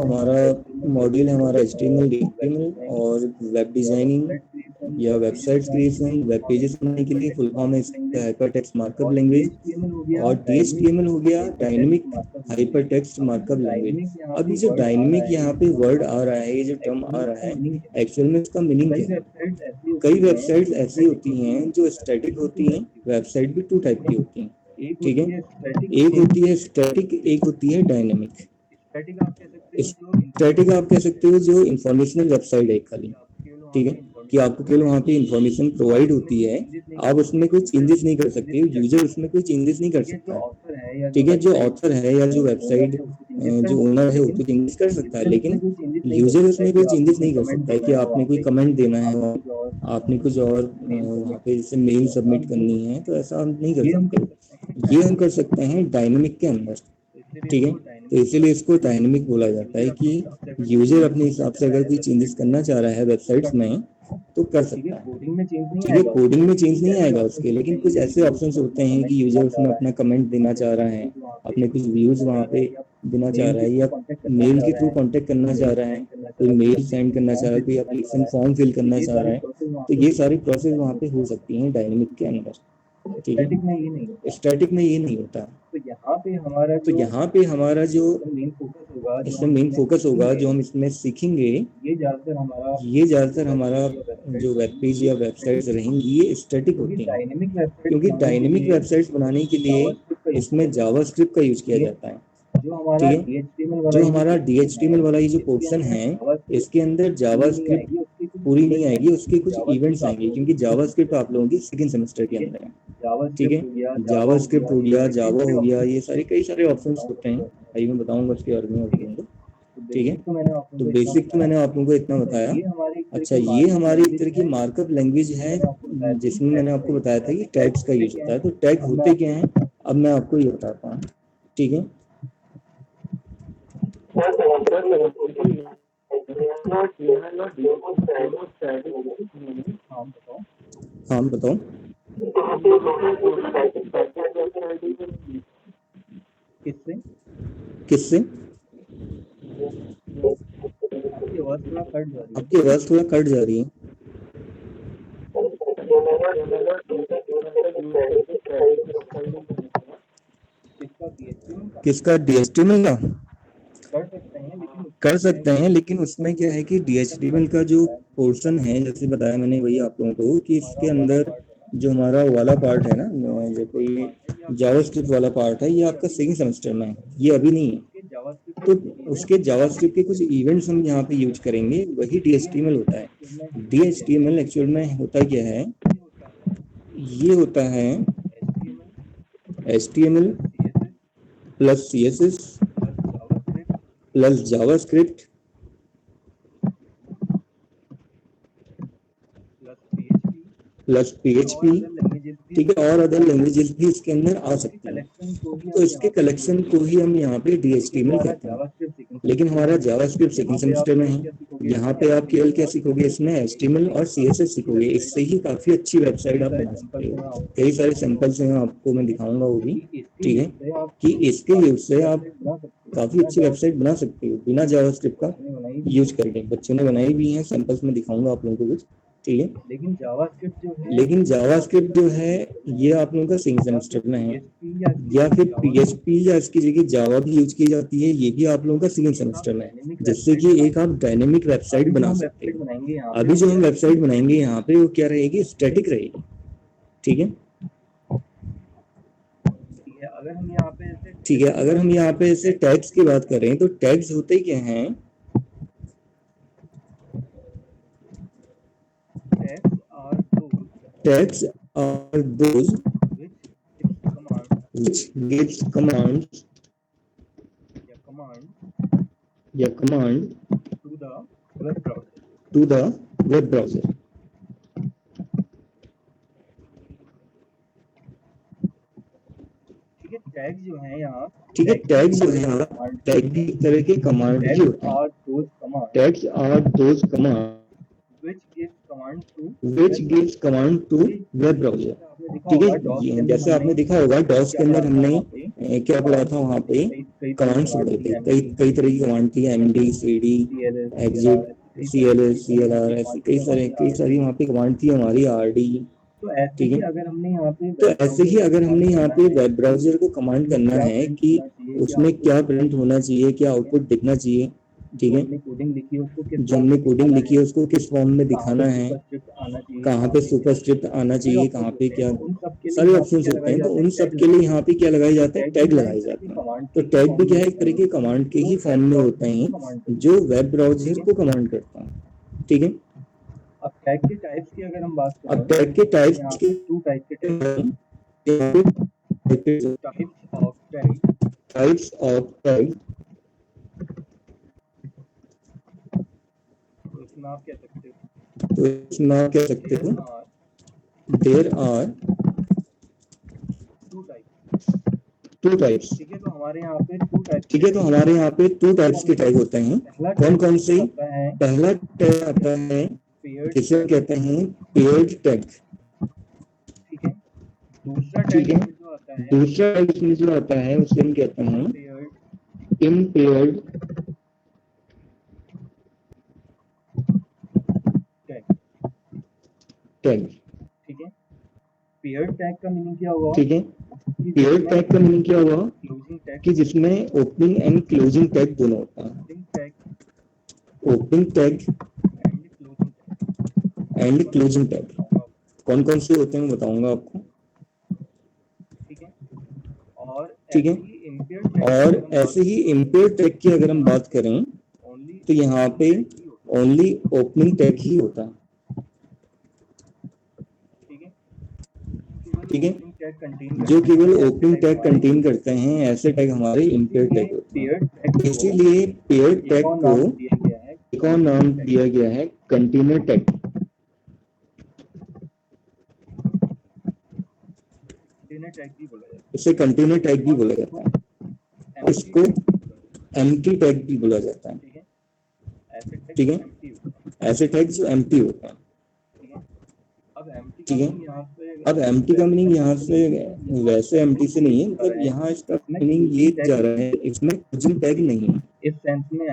हमारा मॉड्यूल है हमारा HTML, HTML और वेब डिजाइनिंग या वेबसाइट क्रिएशन, वेब पेजेस बनाने के लिए फुल फॉर्म है इसका हाइपरटेक्स्ट मार्कअप लैंग्वेज। और DHTML हो गया डायनेमिक हाइपरटेक्स्ट मार्कअप लैंग्वेज। अब ये जो डायनेमिक यहाँ पे वर्ड आ रहा है, ये जो टर्म आ रहा है, एक्चुअल में इसका मीनिंग क्या है? कई वेबसाइट्स ऐसी होती हैं जो स्टैटिक होती हैं, वेबसाइट भी 2 टाइप की होती हैं, ठीक है। एक होती है स्टैटिक, एक होती है डायनेमिक। स्टैटिक आप कह सकते हो जो इंफॉर्मेशनल वेबसाइट है खाली, ठीक है, कि आपको केवल वहाँ पे इंफॉर्मेशन प्रोवाइड होती है, आप उसमें कोई चेंजेस नहीं कर सकते, यूजर उसमें कोई चेंजेस नहीं कर सकता, ठीक है। जो ऑथर है या जो वेबसाइट जो ओनर है वो तो चेंजेस कर सकता है, लेकिन यूजर उसमें कोई चेंजेस नहीं कर सकता है कि आपने कोई कमेंट देना है और आपने कुछ और वहाँ पे जैसे मेल सबमिट करनी है, तो ऐसा हम नहीं कर सकते। ये हम कर सकते हैं डायनेमिक के अंदर, ठीक है। तो इसीलिए इसको डायनेमिक बोला जाता है कि यूजर अपने हिसाब से अगर कोई चेंजेस करना चाह रहा है वेबसाइट्स में तो कर सकता है, ठीक है। कोडिंग में चेंज नहीं आएगा उसके, लेकिन कुछ ऐसे ऑप्शंस होते हैं कि यूजर उसमें अपना कमेंट देना चाह रहा है, अपने कुछ व्यूज वहाँ पे देना चाह रहा है, या मेल के थ्रू कांटेक्ट करना चाह रहा है, कोई मेल सेंड करना चाह रहा है, कोई एप्लीकेशन फॉर्म फिल करना चाह रहा है, तो ये सारी प्रोसेस वहाँ पे हो सकती हैं डायनेमिक के अंदर, ठीक है। स्टैटिक में ये नहीं होता। तो यहाँ पे हमारा जो इसमें मेन फोकस होगा जो हम इसमें सीखेंगे, ये ज़्यादातर हमारा जो वेब पेज या वेबसाइट्स रहेंगी ये स्टैटिक होती हैं, क्योंकि डायनेमिक वेबसाइट्स बनाने के लिए इसमें जावास्क्रिप्ट का यूज किया जाता है, ठीक है। जो हमारा DHTML वाला ये जो पोर्शन है, इसके अंदर जावास्क्रिप्ट पूरी नहीं आएगी, उसके कुछ इवेंट्स आएंगे, क्योंकि जावास्क्रिप्ट आप लोगों की सेकंड सेमेस्टर के अंदर है, ठीक है। जावास्क्रिप्ट हो गया, जावा हो गया, ये सारे कई सारे ऑप्शंस होते हैं, अभी मैं बताऊंगा उसके बारे में आप लोगों को, ठीक है। तो बेसिक तो मैंने आप लोगों को इतना बताया। अच्छा, ये हमारी एक तरह की मार्कअप लैंग्वेज है जिसमें मैंने आपको बताया था कि टैग्स का यूज होता है। तो टैग होते क्या हैं, अब मैं आपको ये बताता हूँ, ठीक है। हाँ बताओ। किससे? आपकी आवाज थोड़ा कट जा रही है। किसका? DHTML का कर सकते हैं, लेकिन उसमें क्या है कि DHTML का जो पोर्शन है, जैसे बताया मैंने वही आप लोगों को, कि इसके अंदर जो हमारा वाला पार्ट है ना, जो कोई जावास्क्रिप्ट वाला पार्ट है, ये आपका सेकंड सेमेस्टर में है, ये अभी नहीं है। तो उसके जावास्क्रिप्ट के कुछ इवेंट्स हम यहाँ पे यूज करेंगे, वही DHTML होता है। DHTML एक्चुअल में होता क्या है, ये होता है HTML plus CSS plus JavaScript plus PHP, ठीक है, और अदर लैंग्वेजेस भी इसके अंदर आ सकती हैं। तो इसके कलेक्शन को ही हम यहाँ पे DHTML कहते हैं, लेकिन हमारा जावास्क्रिप्ट सेकंड सेमेस्टर में है। यहाँ पे आप केवल क्या सीखोगे, इसमें HTML और CSS सीखोगे, इससे ही काफी अच्छी वेबसाइट आप बना सकते हो। कई सारे सैंपल्स हैं, आपको मैं दिखाऊंगा वो भी, ठीक है, कि इसके यूज से आप काफी अच्छी वेबसाइट बना सकते हो बिना जावास्क्रिप्ट का यूज करके। बच्चों ने बनाई भी हैं, सैंपल्स में दिखाऊंगा आप लोगों को कुछ, ठीक है। लेकिन जावास्क्रिप्ट जो है ये आप लोगों का सेकंड सेमेस्टर में है, या फिर PHP या इसकी जगह जावा भी यूज की जाती है, ये भी आप लोगों का सेकंड सेमेस्टर में है, जिससे कि एक आप डायनेमिक वेबसाइट बना सकते हो। अभी जो हम वेबसाइट बनाएंगे यहाँ पे वो क्या रहेगी, स्टैटिक रहेगी, ठीक है। ठीक है, अगर हम यहाँ पे ऐसे टैग्स की बात करें तो टैग्स होते क्या हैं, tags are those which gives commands to the web browser। Tag जो है यहाँ, ठीक है, टैग जो है यहाँ, टैग भी एक तरह के कमांड ही होते हैं। Tags are those command which gives command to web browser, ठीक है। जैसे आपने देखा होगा डॉस के अंदर हमने क्या पढ़ा था, वहाँ पे कमांड्स पढ़े थे, कई तरह की कमांड थी, MD CD exit CLS CLR, ऐसी कई सारी वहाँ पे कमांड थी हमारी, RD। ठीक है, तो ऐसे ही अगर हमने यहाँ पे वेब ब्राउजर को कमांड करना है कि उसमें क्या प्रिंट होना चाहिए, क्या आउटपुट दिखना चाहिए, ठीक है, जो हमने कोडिंग लिखी है उसको किस फॉर्म में दिखाना है, कहाँ पे सुपरस्क्रिप्ट आना चाहिए, कहाँ पे क्या, सारे ऑप्शंस होते हैं। तो उन सब के लिए यहाँ पे क्या लगाए जाते हैं, टैग लगाए जाते हैं। तो टैग भी क्या है, एक तरह के कमांड के ही फॉर्म में होते हैं जो वेब ब्राउजर को कमांड करता है। ठीक है, अब टैग के टाइप्स की अगर हम बात करें, अब टैग के टाइप्स के टू टाइप के टैग, टाइप्स ऑफ टैग, तो इसमें आप कह सकते हो, तो इसमें आप कह सकते हो देयर आर टू टाइप्स। ठीक है, तो हमारे यहाँ पे टू टाइप्स, ठीक है, तो हमारे यहाँ पे टू टाइप्स के टैग होते हैं। कौन कौन से? पहला टैग आता है जिसे कहते हैं पेयर्ड टैग। ठीक है, दूसरा ठीक है, टैग जो आता है, दूसरा टैग इसमें जो आता है उसे हम कहते हैं इम्पेयर्ड टैग। ठीक है, पेयर्ड टैग का मीनिंग क्या हुआ? ठीक है, पेयर्ड टैग का मीनिंग क्या हुआ कि जिसमें ओपनिंग एंड क्लोजिंग टैग दोनों होता है। Opening tag and closing tag कौन कौन से होते हैं मैं बताऊंगा आपको। ठीक है, और ठीक है, और ऐसे ही इम्पेयर्ड टैग की अगर हम बात करें तो यहाँ पे ओनली ओपनिंग टैग ही होता है। ठीक है, जो केवल ओपनिंग टैग कंटेन करते हैं ऐसे टैग हमारे इम्पेयर्ड टैग होते हैं। इसीलिए पेयर्ड टैग को एक और नाम दिया गया है कंटेनर टैग। इसे कंटेनर टैग भी बोला जाता है, इसको एम्प्टी टैग भी बोला जाता है। ठीक है, ऐसे टैग जो एम्प्टी होता है। ठीक है, अब एम्प्टी का मीनिंग यहाँ से वैसे एम्प्टी से नहीं है, मतलब यहाँ इसका मीनिंग ये जा रहा है इसमें क्लोजिंग टैग नहीं है।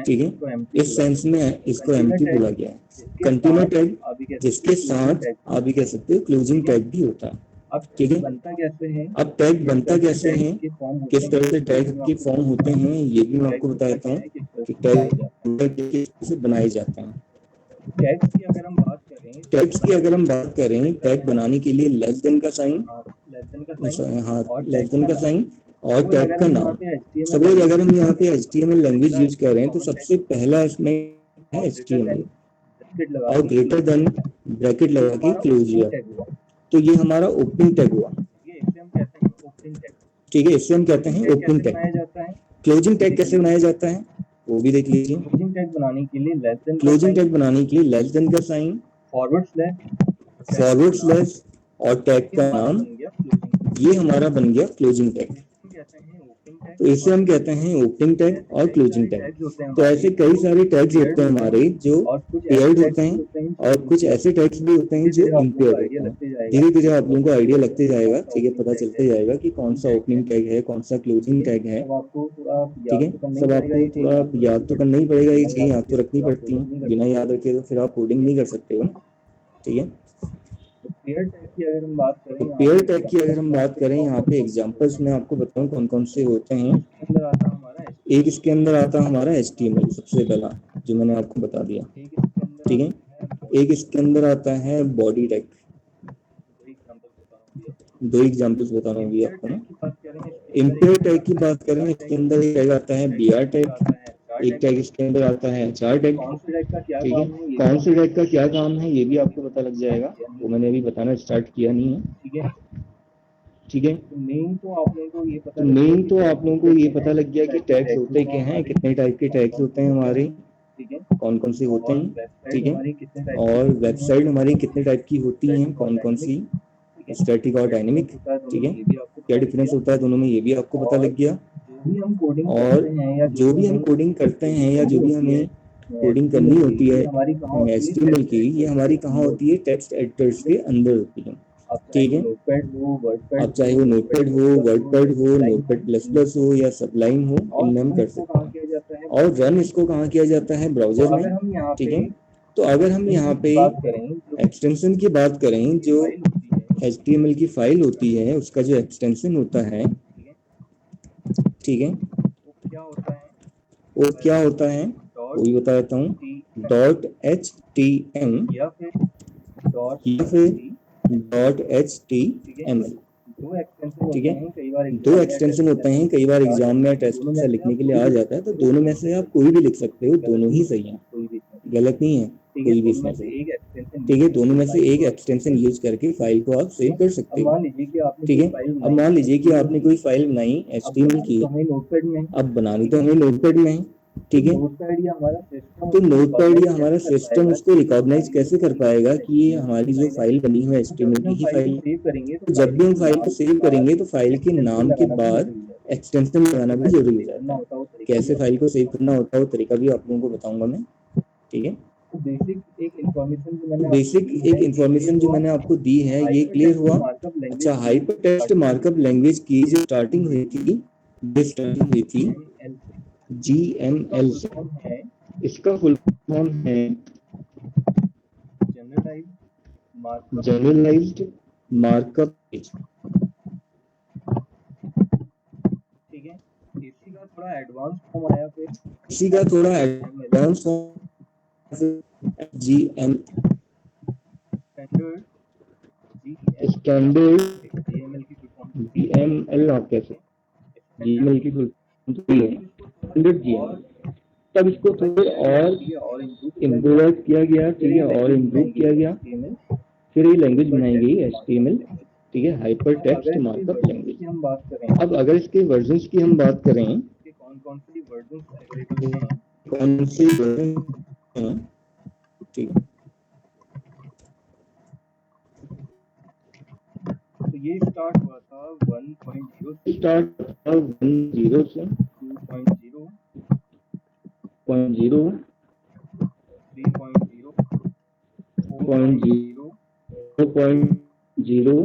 ठीक है, इस सेंस में इसको एम्प्टी बोला गया है। कंटेनर टैग जिसके साथ आप भी कह सकते हो क्लोजिंग टैग भी होता है। ठीक है, अब टैग बनता कैसे है, किस तरह से टैग के फॉर्म होते हैं ये भी मैं आपको बता देता हूँ कि टैग किस तरह से बनाए जाते हैं। टैग्स की अगर हम बात करें, टैग बनाने के लिए लेस देन का साइन, हाँ लेस देन का साइन और टैग का नाम। सपोज अगर हम यहाँ पे HTML लैंग्वेज यूज कर रहे हैं तो सबसे पहला इसमें है HTML और ग्रेटर देन ब्रैकेट लगा के क्लोज किया, तो ये हमारा ओपनिंग टैग हुआ। ठीक है, इससे हम कहते हैं ओपनिंग टैग। क्लोजिंग टैग कैसे बनाया जाता है वो भी देख लीजिए। क्लोजिंग टैग बनाने के लिए लेस देन का साइन, फॉरवर्ड स्लैश और टैग का नाम, ये हमारा बन गया क्लोजिंग टैग। तो इसे हम कहते हैं ओपनिंग टैग और क्लोजिंग टैग। तो ऐसे कई सारे टैग्स होते हैं हमारे जो पेयर्ड होते हैं और कुछ ऐसे टैग्स भी होते हैं जो इम्पेयर्ड होते हैं। धीरे धीरे आप लोगों को आइडिया लगते जाएगा, ठीक है, पता चलते जाएगा कि कौन सा ओपनिंग टैग है, कौन सा क्लोजिंग टैग है। ठीक है, सब आपको थोड़ा याद तो करना ही पड़ेगा, ये चीज़ें याद तो रखनी पड़ती हैं, बिना याद रखे तो फिर आप कोडिंग नहीं कर सकते हो। ठीक है, पेयर टैग की अगर हम बात करें यहाँ पे एग्जांपल्स मैं आपको बताऊं कौन कौन से होते हैं। एक इसके अंदर आता है हमारा HTML सबसे पहला जो मैंने आपको बता दिया। ठीक है, एक इसके अंदर आता है बॉडी टैग। दो एग्जांपल्स बता रहा हूँ आपको ना। इम्पेयर टैग की बात करें इसके अंदर एक टैग आता है BR टैग, एक टैग इसके अंदर आता है HR टैग। ठीक है, कौन से टैग का क्या काम है ये भी आपको पता लग जाएगा, वो मैंने अभी बताना स्टार्ट किया नहीं है। ठीक है, मेन तो आप लोगों को ये पता लग गया कि टैग्स होते क्या हैं, कितने टाइप के टैग्स होते हैं हमारे, कौन कौन से होते हैं। ठीक है, और वेबसाइट हमारी कितने टाइप की होती हैं, कौन कौन सी, स्टैटिक और डायनेमिक। ठीक है, क्या डिफरेंस होता है दोनों में ये भी आपको पता लग गया। और जो भी हम कोडिंग करते हैं या जो भी हमें कोडिंग करनी होती है HTML की, ये हमारी कहाँ होती है, टेक्स्ट एडिटर्स के अंदर होती है। ठीक है। नोटपैड हो, वर्डपैड अब चाहे वो नोटपैड हो, वर्डपैड हो, नोटपैड प्लस प्लस हो या सबलाइन हो, इनमें हम कर सकते हैं। किया जाता है। और रन इसको कहाँ किया जाता है? ब्राउजर में। अगर हम यहाँ ठीक पे है। तो अगर हम यहाँ पे बात करें जो एक्सटेंशन की बात करें, जो फाइल होती है, HTML की फाइल होती है उसका जो एक्सटेंशन होता है, ठीक है, वो क्या होता है? वो क्या होता है वो भी बता देता हूँ। .htm या फिर डॉट या फिर .html। दो एक्सटेंशन ठीक होते है। हैं, कई बार दो एक्सटेंशन होते हैं, कई बार एग्जाम में टेस्ट से लिखने के लिए आ जाता है, तो दोनों में से आप कोई भी लिख सकते हो, दोनों ही सही है, गलत नहीं है कोई भी इसमें से। ठीक है। दोनों में से एक एक्सटेंशन यूज करके फाइल को आप सेव कर सकते हो। ठीक है। अब मान लीजिए कि आपने कोई फाइल बनाई HTML की, नोटपैड में, अब बनानी तो हमें नोटपैड में है। ठीक है। नोटपैड या हमारा सिस्टम तो नोटपैड या हमारा सिस्टम उसको रिकॉग्नाइज कैसे कर पाएगा कि ये हमारी जो फाइल बनी हुई है HTML की ही फाइल है? सेव करेंगे तो जब भी हम फाइल को सेव करेंगे तो फाइल के नाम के बाद एक्सटेंशन लगाना भी जरूरी हो जाता है। कैसे फाइल को सेव करना होता है वो तरीका भी आप लोगों को बताऊंगा मैं। ठीक है। तो बेसिक एक इंफॉर्मेशन जो मैंने आपको दी है ये क्लियर हुआ? अच्छा, हाइपर टेक्स्ट मार्कअप लैंग्वेज की जो स्टार्टिंग हुई थी GML से। है इसका फुल फॉर्म है जनरलाइज्ड मार्कअप लैंग्वेज। ठीक है। इसी का थोड़ा एडवांस फॉर्म आया, फिर इसी का थोड़ा advance form GM standard GML आप कह सकते हैं। GML की फुल फॉर्म है स्टैंडर्ड GML। तब इसको थोड़ा और इम्प्रूवाइज किया गया, ठीक है, और इम्प्रूव किया गया, फिर ये लैंग्वेज बनाई गई HTML। ठीक है, हाइपर टेक्स्ट मार्कअप लैंग्वेज। अब अगर इसके वर्जन्स की हम बात करें, कौन सी वर्जन हैं, कौन सी वर्जन हैं, ठीक है, तो ये स्टार्ट हुआ था 1.0 से, 2.0 3.0 4.0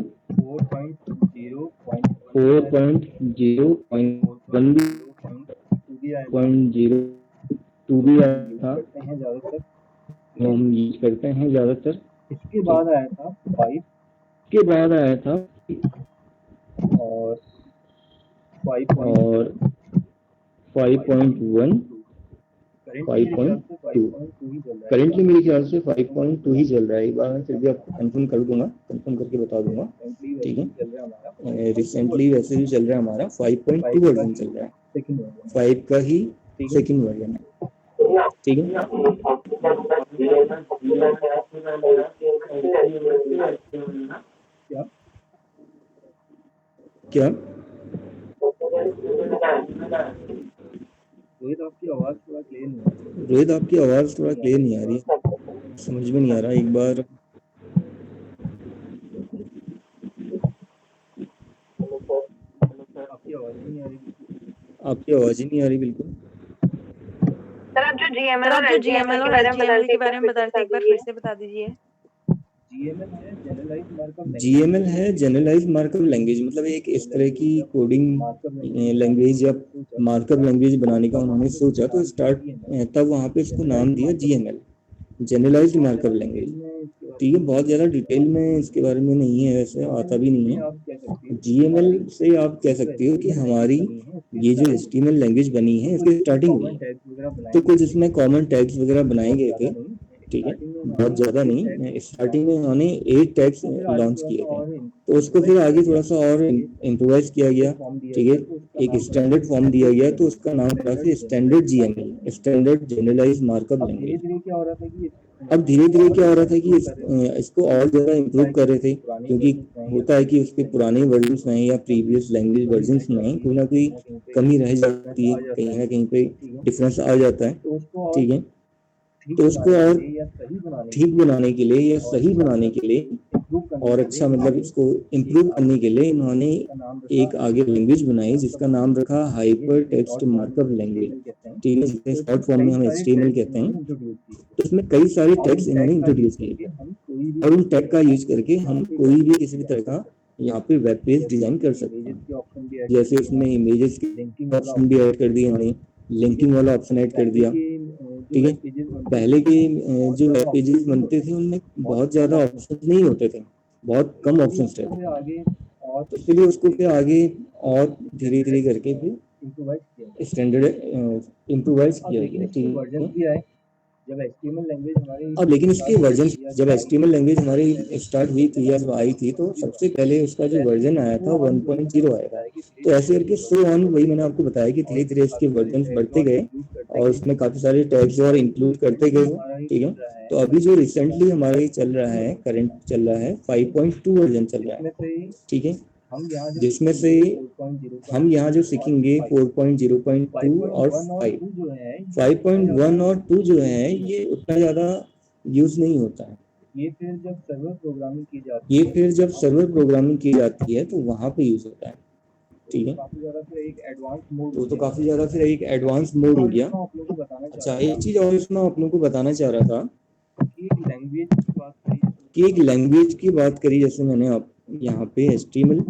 4.0.1 2 भी आया था, हम यूज करते हैं ज्यादातर। इसके बाद आया था 5, के बाद आया था और 5.1 5.2। करेंटली मेरे ख्याल से 5.2 ही चल रहा है। एक बार मैं फिर भी आपको कंफर्म कर दूंगा, कंफर्म करके बता दूंगा। ठीक है। रिसेंटली वैसे भी चल रहा है हमारा 5.2 वर्जन चल रहा है, 5 का ही सेकंड वर्जन है। ठीक है। क्या रोहित आपकी आवाज थोड़ा क्लियर नहीं आ रही। रोहित आपकी आवाज थोड़ा क्लियर नहीं आ रही, समझ में नहीं आ रहा। एक बार आपकी आवाज नहीं आ रही, आपकी आवाज ही नहीं आ रही बिल्कुल। सर आप जो GML और HTML के बारे में बता रहे थे, एक बार फिर से बता दीजिए। GML है जनरलाइज मार्कअप लैंग्वेज, मतलब एक इस तरह की कोडिंग लैंग्वेज या मार्कअप लैंग्वेज बनाने का उन्होंने सोचा, तो तब वहाँ पे इसको नाम दिया GML, जनरलाइज्ड मार्कअप लैंग्वेज। ठीक है। बहुत ज़्यादा डिटेल में इसके बारे में नहीं है, वैसे आता भी नहीं है। GML से आप कह सकते हो कि हमारी ये जो HTML लैंग्वेज बनी है इसकी स्टार्टिंग हुई है। तो कुछ इसमें कॉमन टैग्स वगैरह बनाए गए थे, ठीक है, बहुत ज़्यादा नहीं। स्टार्टिंग में उन्होंने 8 टैग्स लॉन्च किए थे, तो उसको फिर आगे थोड़ा सा और इम्प्रोवाइज किया गया। ठीक है। एक स्टैंडर्ड फॉर्म दिया गया, तो उसका नाम पड़ा फिर standard GML, standard generalize markup language. अब धीरे धीरे क्या हो रहा था कि इसको और ज़्यादा इम्प्रूव कर रहे थे, क्योंकि होता है कि उसके पुराने वर्जन्स में या प्रीवियस लैंग्वेज वर्जन्स में कोई ना कोई कमी रह जाती है, कहीं ना कहीं पे डिफरेंस आ जाता है। ठीक है। तो उसको और ठीक बनाने के लिए या सही बनाने के लिए और अच्छा मतलब इसको इम्प्रूव करने के लिए इन्होंने एक आगे लैंग्वेज बनाई जिसका नाम रखा हाइपर टेक्स्ट मार्कअप लैंग्वेज। ठीक है, जिसे शॉर्ट फॉर्म में हम HTML कहते हैं। तो इसमें कई सारे टैग्स इन्होंने इंट्रोड्यूस किए थे। कोई भी और उन टैग का यूज करके हम कोई भी किसी भी तरह का यहाँ पे वेब पेज डिजाइन कर सकते इमेजेस हैं। के ऑप्शन भी ऐड जैसे उसमें इमेजेस के लिंकिंग वाला ऑप्शन भी ऐड कर दिए हमने, लिंकिंग वाला ऑप्शन ऐड कर दिया। ठीक है, पहले के जो वेब पेजेस बनते थे उनमें बहुत ज़्यादा ऑप्शन नहीं होते थे, बहुत कम ऑप्शन रहते थे, आगे और तो इसलिए उसको फिर आगे और धीरे धीरे करके फिर इम्प्रोवाइज किया स्टैंडर्ड इम्प्रोवाइज अब किया लेकिन गया। इसके ठीक वर्जन है, भी आए जब HTML लैंग्वेज हमारी अब लेकिन इसके वर्जन जब या HTML लैंग्वेज हमारी स्टार्ट हुई थी या जब आई थी तो सबसे पहले उसका जो वर्जन आया था 1.0 आया था। तो ऐसे करके सो ऑन, वही मैंने आपको बताया कि धीरे धीरे इसके वर्जन बढ़ते गए और उसमें काफी सारे टैग्स और इंक्लूड करते गए। ठीक है, तो अभी जो रिसेंटली हमारा ये चल रहा है, करंट चल रहा है 5.2 वर्जन चल रहा है। ठीक है, जिसमें से हम यहाँ जो सीखेंगे 4.0.2 और 5.1 और 2 जो है ये उतना ज़्यादा यूज़ नहीं होता है। ये फिर जब सर्वर प्रोग्रामिंग की जाती ये फिर जब सर्वर प्रोग्रामिंग की जाती है तो वहाँ पे यूज़ होता है। ठीक है, काफी ज्यादा फिर एक एडवांस मोड तो काफ़ी ज़्यादा फिर एक एडवांस मोड हो गया। आप लोगों को बताना अच्छा, एक चीज़ और इसमें आप लोगों को बताना चाह रहा था कि एक लैंग्वेज की बात करी कि एक लैंग्वेज की बात करी, जैसे मैंने आप यहाँ पे HTML,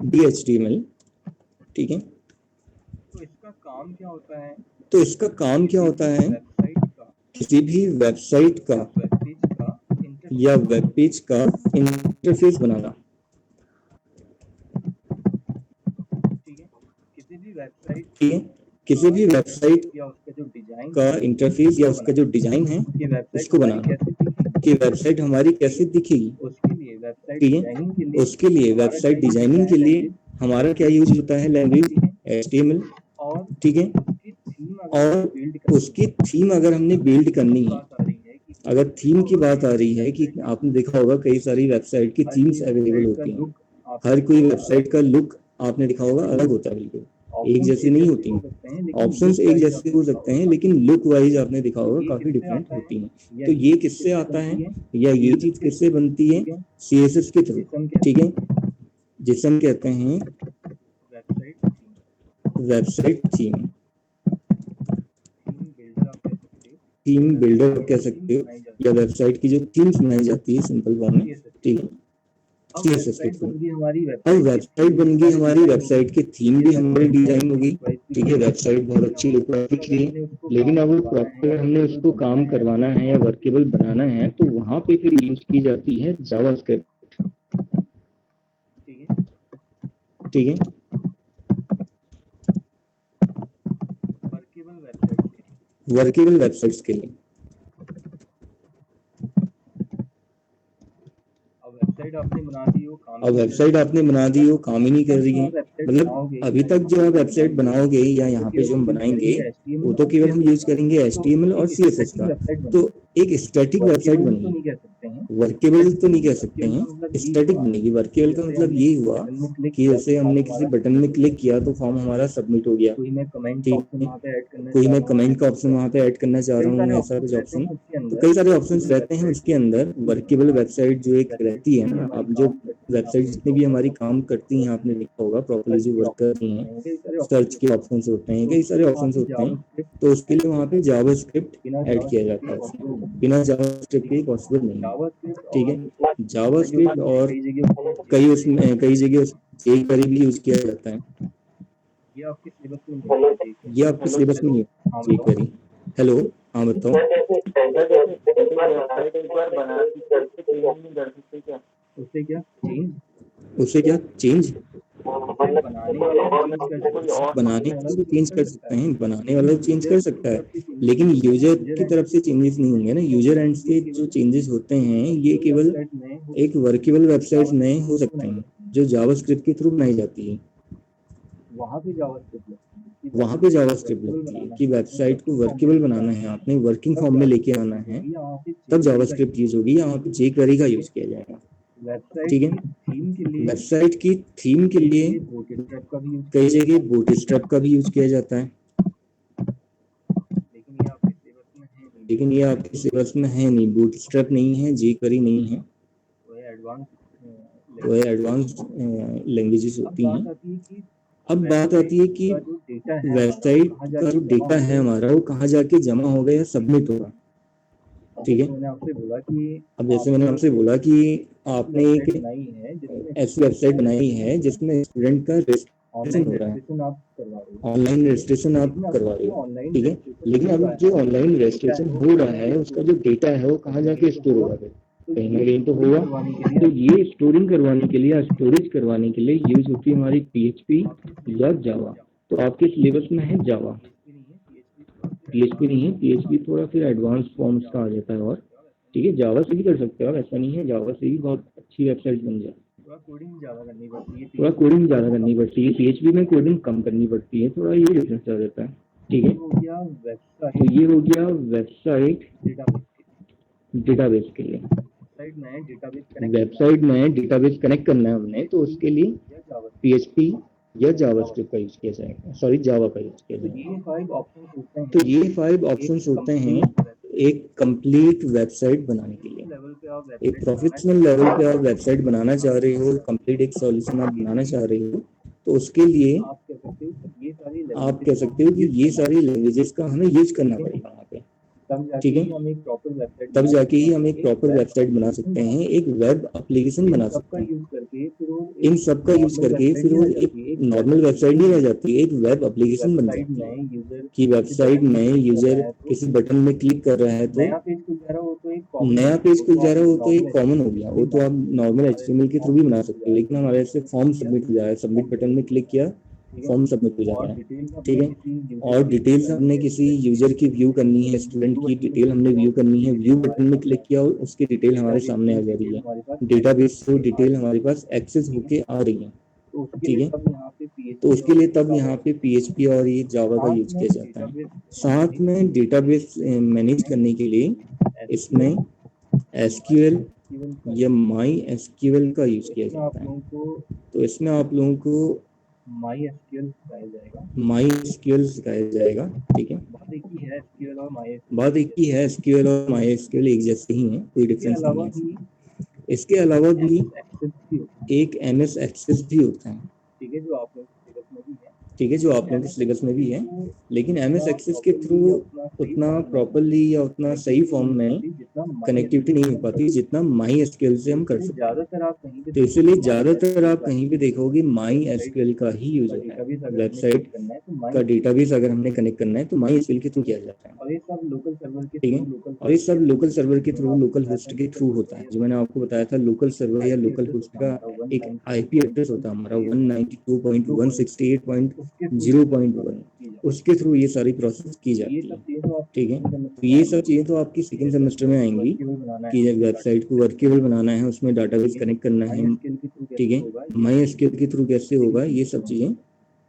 DHTML। ठीक है, तो इसका काम क्या होता है? तो इसका काम क्या होता है? वेबसाइट का, किसी भी वेबसाइट का वेब पेज का या वेब पेज का इंटरफेस बनाना। ठीक है, किसी भी वेबसाइट ठीक है, किसी भी वेबसाइट या उसका जो डिजाइन का इंटरफेस या उसका जो डिजाइन है उसको बनाना कि वेबसाइट हमारी कैसे दिखेगी। उसके लिए वेबसाइट ठीक है, डिजाइनिंग के लिए उसके लिए वेबसाइट डिजाइनिंग के लिए हमारा क्या यूज होता है? Language HTML। और ठीक है, और उसकी थीम अगर हमने बिल्ड करनी है, अगर थीम की बात आ रही है कि आपने देखा होगा कई सारी वेबसाइट की थीम्स अवेलेबल होती हैं, हर कोई वेबसाइट का लुक आपने देखा होगा अलग होता है, बिल्कुल एक जैसी नहीं होती। ऑप्शंस एक जैसे हो सकते हैं लेकिन लुक वाइज आपने देखा होगा काफी डिफरेंट होती हैं। तो ये किससे आता है या ये चीज किससे बनती है? CSS के थ्रू। ठीक है, जिसे हम कहते हैं वेबसाइट थीम, थीम बिल्डर कह सकते हो, या वेबसाइट की जो थीम्स बनाई जाती है सिंपल फॉर्म में। ठीक है, CSS के थ्रू। अब वेबसाइट बन गई हमारी, वेबसाइट की थीम भी हमारी डिजाइन होगी। ठीक है, वेबसाइट बहुत अच्छी दिख रही है, लेकिन अब प्रॉपर हमने उसको काम करवाना है या वर्केबल बनाना है तो वहां पे फिर यूज की जाती है जावास्क्रिप्ट। ठीक है, वर्केबल वेबसाइट्स के लिए। अब वेबसाइट आपने बना दी हो, काम ही नहीं कर रही है, मतलब अभी तक जो आप वेबसाइट बनाओगे या यहाँ पे जो हम बनाएंगे वो तो केवल हम यूज करेंगे HTML और CSS का। तो एक स्टैटिक वेबसाइट बनेगी, वर्केबल तो नहीं कह सकते हैं, स्टैटिक बनेगी। वर्केबल का मतलब ये हुआ कि जैसे हमने किसी बटन में क्लिक किया तो फॉर्म हमारा सबमिट हो गया। ठीक है, कोई मैं कमेंट का ऑप्शन वहाँ पे ऐड करना चाह रहा हूँ, ऐसा कुछ ऑप्शन, तो कई सारे ऑप्शंस रहते हैं उसके अंदर। वर्केबल वेबसाइट जो एक रहती है ना, अब जो वेबसाइट जितनी भी हमारी काम करती हैं आपने देखा होगा प्रॉपर्ली जो वर्क करती हैं, सर्च के ऑप्शंस होते हैं, कई सारे ऑप्शंस होते हैं, तो उसके लिए वहाँ पे जावास्क्रिप्ट ऐड किया जाता है उसमें। बिना जावास्क्रिप्ट के पॉसिबल नहीं है। ठीक है, जावास्क्रिप्ट और कई उसमें कई जगह jQuery भी यूज किया जाता है। ये आपके सिलेबस में नहीं है jQuery। हेलो, हाँ बताओ। उससे क्या चेंज? बनाने वाला तो चेंज कर सकते हैं, बनाने वाला चेंज कर सकता है, लेकिन यूजर की तरफ से चेंजेस नहीं होंगे ना। यूजर एंड से जो चेंजेस होते हैं ये केवल एक वर्केबल वेबसाइट में हो सकते हैं जो जावास्क्रिप्ट के थ्रू बनाई जाती है। वहाँ पे जावास्क्रिप्ट लगती है कि वेबसाइट को वर्केबल बनाना है, आपने वर्किंग फॉर्म में लेके आना है, तब जावास्क्रिप्ट यूज होगी। यहाँ पे jQuery का यूज किया जाएगा। ठीक है, वेबसाइट की थीम के लिए कई जगह बूटस्ट्रैप का भी यूज किया जाता है, लेकिन ये आपके सिलेबस में है नहीं। बूटस्ट्रैप नहीं है, jQuery नहीं है, वो एडवांस लैंग्वेजेस होती हैं। अब बात आती है कि वेबसाइट का जो डेटा है हमारा वो कहाँ जाके जमा होगा या सबमिट होगा। ठीक है। मैंने आपसे बोला कि अब जैसे मैंने आपसे बोला कि आपने वेबसाइट एक बनाई है जिसमें ऐसी वेबसाइट बनाई है जिसमें स्टूडेंट का रजिस्ट्रेशन ऑनलाइन हो रहा है, रजिस्ट्रेशन आप करवा रहे हो, ऑनलाइन रजिस्ट्रेशन आप लेकिन करवा अभी रहे जो हो, ऑनलाइन ठीक है। रजिस्ट्रेशन लेकिन हो अब रहा जो है ऑनलाइन रजिस्ट्रेशन हो रहा है उसका जो डेटा है वो कहाँ जाके स्टोर होगा, फिर कहीं ना कहीं तो होगा। करवाने के तो लिए ये स्टोरिंग करवाने के लिए या स्टोरेज करवाने के लिए यूज होती है हमारी PHP या जावा। तो आपके सिलेबस में है जावा, PHP नहीं है। PHP थोड़ा फिर एडवांस फॉर्म्स का आ जाता है, और ठीक है जावा से भी कर सकते हो आप, ऐसा नहीं है, जावा से भी बहुत अच्छी वेबसाइट बन जाए। थोड़ा कोडिंग ज़्यादा करनी पड़ती है, थोड़ा कोडिंग ज़्यादा करनी पड़ती है, PHP में कोडिंग कम करनी पड़ती है, थोड़ा ये डिफरेंस आ जाता है, ठीक है। हो गया वेबसाइट तो ये हो गया वेबसाइट डेटाबेस डेटाबेस के लिए। वेबसाइट में डेटाबेस कनेक्ट वेबसाइट में डेटाबेस कनेक्ट करना है हमने, तो उसके लिए या जावा। PHP या जावास्क्रिप्ट का यूज किया जाएगा, सॉरी जावा का यूज किया तो जाएगा। ये 5 ऑप्शन होते तो हैं ये 5 एक ऑप्शंस होते हैं कंप्लीट एक कंप्लीट वेबसाइट बनाने के लिए। लेवल पे आप एक वेबसाइट बनाना प्रोफेशनल लेवल पे आप वेबसाइट बनाना चाह रहे हो, कंप्लीट एक सॉल्यूशन आप बनाना चाह रहे हो, तो उसके लिए आप कह सकते हो कि ये सारी आप लैंग्वेजेस कह को सकते हो हमें कि यूज ये करना सारी लैंग्वेजेस का हमें यूज करना है, पड़ेगा वहाँ पे, तब ठीक जाके है। ही हम एक प्रॉपर वेबसाइट तब बना जाके सकते ही हैं, हम एक एक प्रॉपर वेब वेबसाइट बना एप्लीकेशन सकते बना हैं, सकते एक वेब एप्लीकेशन हैं। इन बना सबका सकते हैं। यूज करके फिर वो इन एक सब का यूज नॉर्मल करके वेबसाइट फिर नहीं वो रह एक जाती है, एक वेब नॉर्मल वेबसाइट नहीं रह एप्लीकेशन जाती है, एक वेब एप्लीकेशन बन वेबसाइट जाती है। में यूजर कि किसी वेबसाइट बटन में में क्लिक कर यूजर रहा है तो किसी बटन में क्लिक कर रहा है तो नया पेज खुल जा रहा है, वो तो एक कॉमन हो नया गया, पेज वो खुल तो जा आप रहा है, वो तो एक नॉर्मल कॉमन हो गया, वो तो आप नॉर्मल हमारे HTML के थ्रू फॉर्म भी बना सबमिट हो सकते हो। जाएगा, लेकिन हमारे से फॉर्म सबमिट हो जाए, सबमिट बटन में क्लिक किया, ठीक है। फॉर्म सबमिट हो जाता और है, डिटेल्स ठीक अपने है। किसी यूजर और की व्यू डिटेल्स करनी हमने है, किसी यूजर की व्यू करनी है, स्टूडेंट व्यू की बटन में डिटेल क्लिक हमने किया, व्यू करनी है, डिटेल व्यू हमारे बटन में सामने क्लिक किया और उसकी डिटेल हमारे डेटाबेस सामने की आ जा रही डिटेल है, हमारे पास डेटाबेस से आ डिटेल रही है, हमारे पास एक्सेस ठीक है। होके आ रही है, तो उसके ठीक लिए है। तब यहाँ पे तो PHP उसके और लिए तब जावा यहाँ पे PHP और ये जावा का साथ यूज में किया जाता है। डेटाबेस साथ में डेटाबेस मैनेज करने के लिए एसक्यूएल इसमें SQL एसक्यूएल का या MySQL का यूज तो किया इसमें जाता आप है। लोगों को तो इसमें आप लोगों को माई एसक्यूएल सिखाया जाएगा। MySQL सिखाया जाएगा, ठीक है। बात एक ही है, एसक्यूएल और माई बात एसक्यूएल एक ही है, SQL और MySQL एक जैसे ही हैं, कोई के डिफरेंस नहीं अलावा है भी इसमें। इसके अलावा भी एमएस एक्सेस भी होता है, एक MS एक्सेस भी होता है, ठीक है, जो आप लोगों के सिलेबस में भी है। ठीक है, जो आप लेकिन लोगों के एमएस सिलेबस में एक्सेस भी है। वो लेकिन MS उतना एक्सेस के थ्रू प्रॉपरली या उतना सही उतना फॉर्म में प्रॉपरली या उतना सही कनेक्टिविटी नहीं फॉर्म हो में पाती जितना माई कनेक्टिविटी एसक्यूएल नहीं से हो हम कर पाती सकते जितना MySQL से हैं। हम तो कर इसलिए सकते हैं। ज्यादातर आप कहीं पे तो देखोगे इसलिए तो माई ज़्यादातर एसक्यूएल आप का ही कहीं पे यूज है। देखोगे वेबसाइट MySQL का ही यूज का होता है। डेटाबेस अगर हमें वेबसाइट कनेक्ट करना है तो माई का एसक्यूएल डेटाबेस अगर हमने कनेक्ट करना है तो MySQL के थ्रू किया जाता है, और ये सब लोकल सर्वर के ठीक थ्रू है। लोकल और ये होस्ट सब के लोकल थ्रू सर्वर के जो थ्रू, मैंने आपको लोकल बताया था होस्ट के लोकल थ्रू होता सर्वर है, या जो मैंने आपको बताया था लोकल सर्वर या आईपी लोकल एड्रेस होस्ट होता का है हमारा एक IP एड्रेस होता है हमारा 192.168.0.0 उसके थ्रू ये सारी 192.168.0.1, प्रोसेस की जाती उसके थ्रू ये सारी प्रोसेस की है। ये जाती है, सब चीज़ें तो आपके ठीक है। सेकंड तो सेमेस्टर में ये सब आएंगी चीज़ें तो आपकी कि सेकेंड वेबसाइट सेमेस्टर को में आएंगी वर्केबल बनाना है कि जब उसमें वेबसाइट को वर्केबल बनाना है, उसमें डाटाबेस कनेक्ट करना है, माई एसक्यूएल के थ्रू ठीक कैसे है। होगा ये सब MySQL के थ्रू कैसे सेकंड होगा, ये सेमेस्टर सब में चीज़ें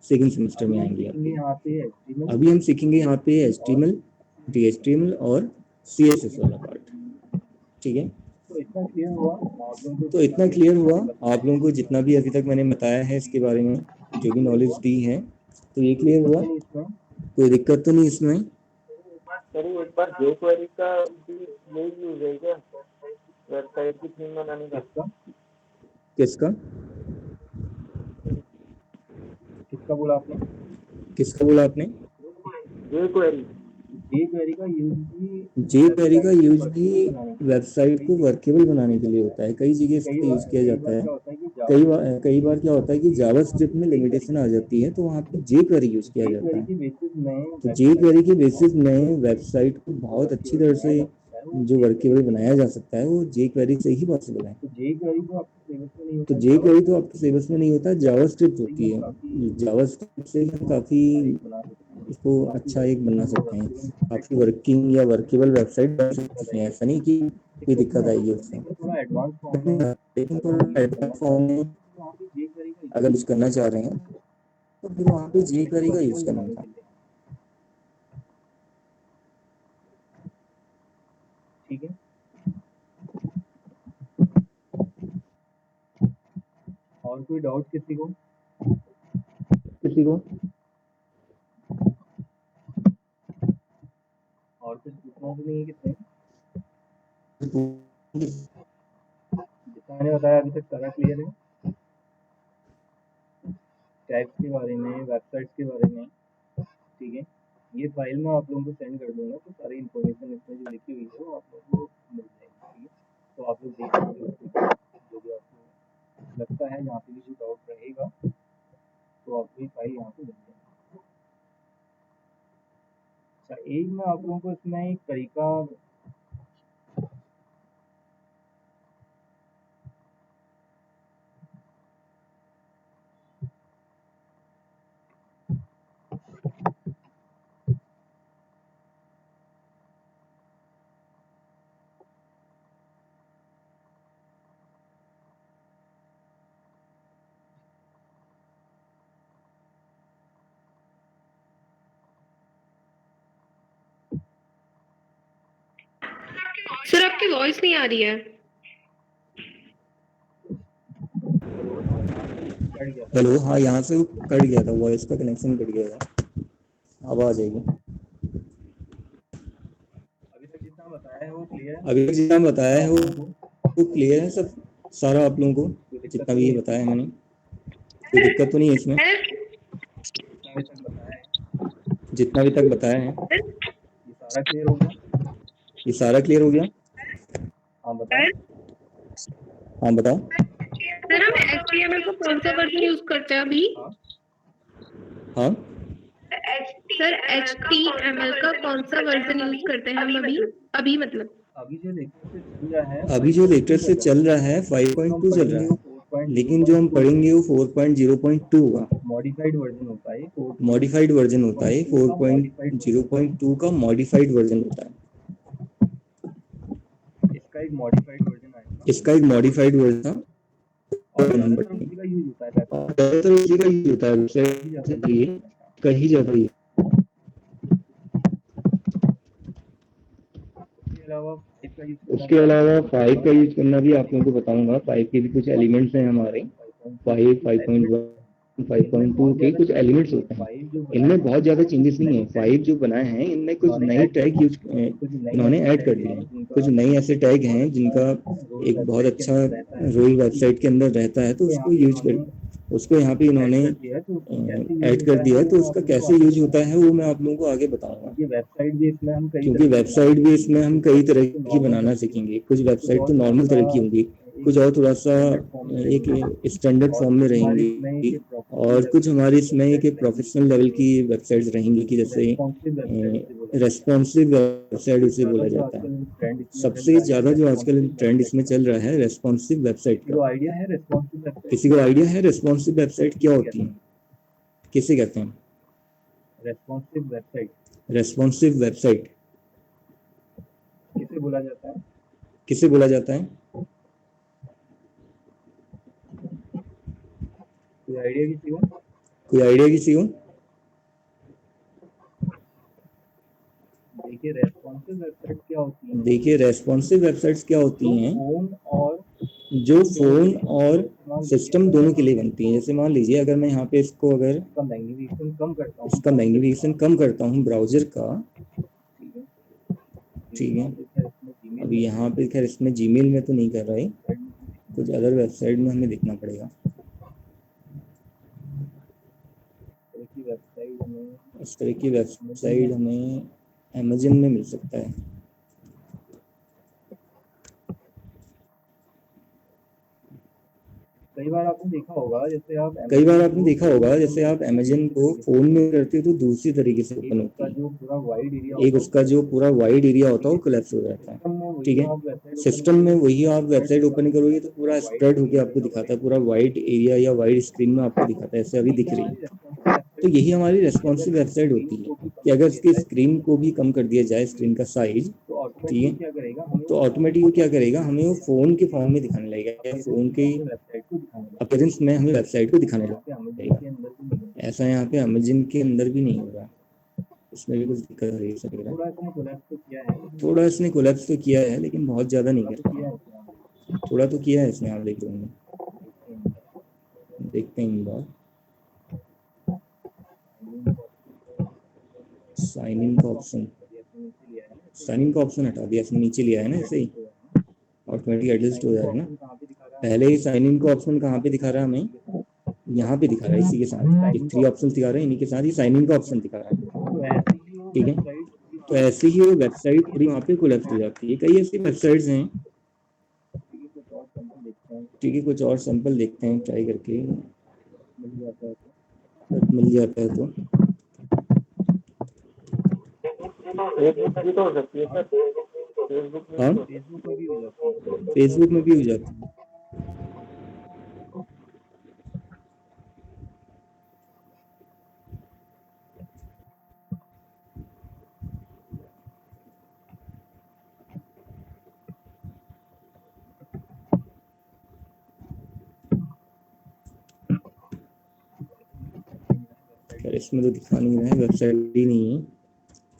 सेकेंड सेमेस्टर अभी में हम आएंगी सीखेंगे आपके। यहाँ पे एचटीएमएल अभी हम सीखेंगे यहाँ पे और HTML, HTML और CSS वाला पार्ट, ठीक है। तो इतना क्लियर हुआ आप लोगों को तो जितना इतना भी क्लियर हुआ सिलेबस आप लोगों को, जितना भी अभी तक मैंने बताया है इसके बारे में, जो भी क्लियर नॉलेज हुआ, दी है, तो ये कोई क्लियर दिक्कत हुआ, तो नहीं इसमें। कोई दिक्कत तो नहीं इसमें। सर एक बार jQuery का भी यही यूज है क्या वेबसाइट की थीम बनाने का? किसका किसका किसका बोला आपने? किसका बोला आपने? jQuery jQuery का यूज भी jQuery का वेबसाइट को यूज भी वर्केबल बनाने के लिए होता है। वेबसाइट को वर्केबल बनाने के लिए होता है, कई जगह इसका यूज किया कई जाता बार है। क्या होता है कि कई बार क्या होता है कि जावास्क्रिप्ट में लिमिटेशन आ जाती है, तो वहाँ पे jQuery यूज किया जाता jQuery है। के बेसिस में तो वेबसाइट jQuery के को बेसिस में वेबसाइट को बहुत अच्छी वर्केबल तरह बनाया से जा सकता है, वो जो jQuery वर्केबल से ही बनाया जा सकता है वो jQuery से ही पॉसिबल है। तो jQuery तो आपके सिलेबस में नहीं तो होता, jQuery तो जावास्क्रिप्ट आपके सिलेबस में नहीं होता, जावास्क्रिप्ट से ही होती हम काफी है। जावास्क्रिप्ट से हम काफ़ी अच्छा एक बना सकते हैं, इसको काफी अच्छा एक बना वर्किंग या सकते हैं, वर्केबल वेबसाइट काफ़ी बन सकती वर्किंग या वर्केबल वेबसाइट बन है। सकती दिक्कत है, आएगी, ऐसा नहीं कि कोई दिक्कत दिक्कत नहीं आएगी आएगी, उसमें। लेकिन थोड़ा एडवांस फॉर्म में लेकिन अगर हम थोड़ा यूज करना एडवांस फॉर्म चाहते हैं में तो वहाँ पे jQuery का अगर यूज यूज करना चाह रहे हैं तो फिर वहाँ पे इसको jQuery का यूज वर्केबल करना बनाने था। के लिए, ठीक है। और कोई डाउट किसी को? किसी को और कुछ पूछना तो नहीं है किसने? जितना मैंने बताया अभी तक सारा क्लियर है। टैग्स के बारे में, वेबसाइट्स के बारे में, ठीक है। ये फाइल मैं आप लोगों को सेंड कर दूंगा, तो सारी इन्फॉर्मेशन इसमें जो लिखी हुई है वो आप लोगों को मैं आप लोगों को इसमें एक तरीका सर आपकी वॉइस नहीं आ रही है। कट गया था। हेलो, हाँ यहाँ से कट गया था, वॉइस का कनेक्शन कट गया था, अब आ जाएगी। अभी तक जितना बताया है वो क्लियर है? अभी तक जितना बताया है वो क्लियर है सब, सारा आप लोगों को जितना भी बताया है मैंने, कोई दिक्कत तो नहीं है इसमें? जितना अभी तक बताया है जितना अभी तक बताया है ये सारा क्लियर हो गया? ये सारा क्लियर हो गया? हाँ बताएं। हाँ बताओ। सर हम HTML को कौन सा वर्जन यूज करते हैं अभी? हाँ सर HTML का कौन सा वर्जन यूज करते हैं हम अभी मतलब अभी जो लेटेस्ट से चल रहा है अभी जो लेटेस्ट से चल रहा है 5.2 चल रहा है, लेकिन जो हम पढ़ेंगे वो 4.0.2 का मॉडिफाइड वर्जन होता है। मॉडिफाइड वर्जन होता है, 4.0.2 का मॉडिफाइड वर्जन होता है। इसका एक मॉडिफाइड वर्जन आएगा। इसका एक मॉडिफाइड वर्जन था और ज़्यादातर उसी का यूज होता है। और ज़्यादातर उसी का यूज होता है वेबसाइट के लिए, कहीं ज़्यादा ही। उसके अलावा 5 का यूज करना भी आप लोगों को बताऊंगा। 5 के भी कुछ एलिमेंट्स हैं हमारे, 5, 5.1, 5.2 के कुछ एलिमेंट्स होते हैं। इनमें बहुत ज़्यादा चेंजेस नहीं है। 5 जो बनाए हैं इनमें कुछ नए टैग यूज इन्होंने ऐड कर दिए हैं। कुछ नए ऐसे टैग हैं जिनका एक बहुत अच्छा रोल वेबसाइट के अंदर रहता है, तो उसको यहाँ पे इन्होंने ऐड कर दिया है। तो उसका कैसे यूज होता है वो मैं आप लोगों को आगे बताऊंगा, क्योंकि वेबसाइट भी इसमें हम कई तरह की बनाना सीखेंगे। कुछ वेबसाइट तो नॉर्मल तरह की होंगी, कुछ और थोड़ा सा एक स्टैंडर्ड फॉर्म में रहेंगी, और कुछ हमारी इसमें एक प्रोफेशनल लेवल की वेबसाइट्स रहेंगी कि जैसे रेस्पॉन्सिव वेबसाइट उसे बोला जाता है। सबसे ज़्यादा जो आजकल ट्रेंड इसमें चल रहा है रेस्पॉन्सिव वेबसाइट का। किसी को आइडिया है रेस्पॉन्सिव वेबसाइट क्या होती है, किसे कहते हैं? रेस्पॉन्सिव वेबसाइट किसे बोला जाता है? किसे बोला जाता है? कोई आइडिया किसी को? कोई आइडिया किसी को? देखिए रेस्पॉन्सिव वेबसाइट क्या होती है? देखिए रेस्पॉन्सिव वेबसाइट्स क्या होती हैं, फोन और जो फोन और सिस्टम दोनों के लिए बनती हैं। जैसे मान लीजिए अगर मैं यहाँ पे इसको अगर इसका मैग्नीफिकेशन कम करता हूँ, इसका मैग्नीफिकेशन कम करता हूँ ब्राउजर का, ठीक है, अभी यहाँ पे खैर इसमें जीमेल में तो नहीं कर रहा है, कुछ अदर वेबसाइट में हमें देखना पड़ेगा। इस तरह की वेबसाइट हमें अमेजन में मिल सकता है। कई बार आपने देखा होगा जैसे आप अमेजन को फोन में करते हो तो दूसरी तरीके से ओपन होता है। एक उसका जो पूरा वाइड एरिया होता है वो कोलैप्स हो जाता है, ठीक है। सिस्टम में वही आप वेबसाइट ओपन करोगे तो पूरा स्प्रेड होकर आपको दिखाता है, पूरा वाइड एरिया या वाइड स्क्रीन में आपको दिखाता है, ऐसे अभी दिख रही है। तो यही हमारी रेस्पॉन्सिव वेबसाइट होती है कि अगर इसकी स्क्रीन को भी कम कर दिया जाए, स्क्रीन का साइज, ठीक है, तो ऑटोमेटिक वो क्या करेगा, हमें वो फोन के फॉर्म में दिखाने लगेगा, फोन के अपीयरेंस में हमें वेबसाइट को दिखाने लगेगा। ऐसा यहाँ पे अमेजन के अंदर भी नहीं होगा, इसमें भी कुछ दिक्कत रही है। थोड़ा इसने कोलैप्स तो किया है लेकिन बहुत ज़्यादा नहीं कर पाया। थोड़ा तो किया है इसने, आप देख लेंगे, देखते हैं बार। साइन इन का ऑप्शन हटा दिया इसने, नीचे लिया है ना, ऐसे ही ऑटोमेटिक एडजस्ट हो जाएगा ना। पहले ही साइन इन का ऑप्शन कहाँ पे दिखा रहा है हमें, यहाँ पे दिखा रहा है, इसी के साथ 3 ऑप्शन दिखा रहे हैं, इन्हीं के साथ ही साइन इन का ऑप्शन दिखा रहा है, ठीक है। तो ऐसे ही वो वेबसाइट पूरी वहाँ पे कोलैप्स हो जाती है। कई ऐसी वेबसाइट्स हैं, ठीक है, कुछ और सैंपल देखते हैं ट्राई करके, मिल जाता है तो। फेसबुक भी तो हो सकती है सर, फेसबुक में हाँ भी तो फेसबुक में भी हो जाती है। फेसबुक में भी हो जाती है। खैर इसमें तो दिखा नहीं रहा है, वेबसाइट ही नहीं है,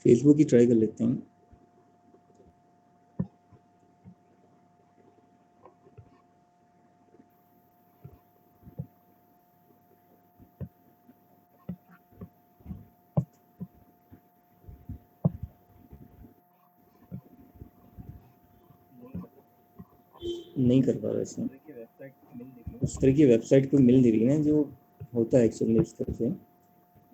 फेसबुक ही ट्राई कर लेते हैं। नहीं कर पा रहा इसमें, देखिए वेबसाइट मिल रही है, उस तरह की वेबसाइट को मिल नहीं रही है जो होता है एक्चुअली इस तरह से,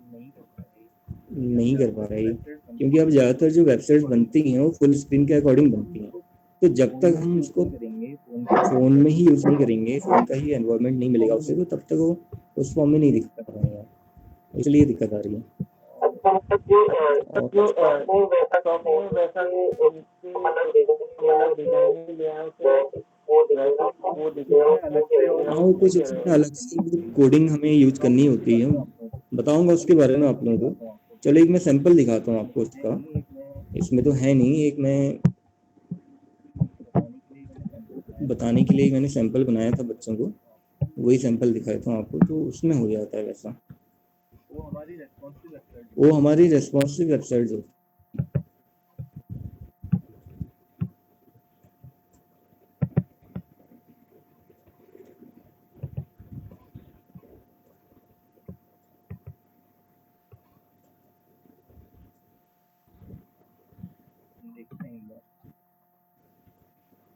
नहीं कर पा रही। नहीं कर पा रहा है। वेबसाइट बनती क्योंकि अब ज़्यादातर जो वेबसाइट्स बनती हैं वो फुल स्क्रीन के अकॉर्डिंग बनती हैं, तो जब तक हम उसको करेंगे फ़ोन में ही यूज़ नहीं करेंगे, फ़ोन का ही एनवायरनमेंट नहीं मिलेगा उससे, तो तब तक वो उस फॉर्म में नहीं दिखा पाएगा, इसलिए दिक्कत आ रही है। जो सॉफ्टवेयर वैसा उनके मतलब डिजाइन में ले आए थे वो डिजाइन हाँ वो कुछ इसमें अलग से कोडिंग हमें यूज करनी होती है, बताऊंगा उसके बारे में आप लोगों को। चलो एक मैं सैंपल दिखाता हूँ आपको उसका, इसमें तो है नहीं, एक मैं बताने के लिए मैंने सैंपल बनाया था बच्चों को, वही सैंपल दिखाता हूँ आपको, तो उसमें हो जाता है वैसा। वो हमारी रेस्पॉन्सिव वेबसाइट वो हमारी रेस्पॉन्सिव वेबसाइट जो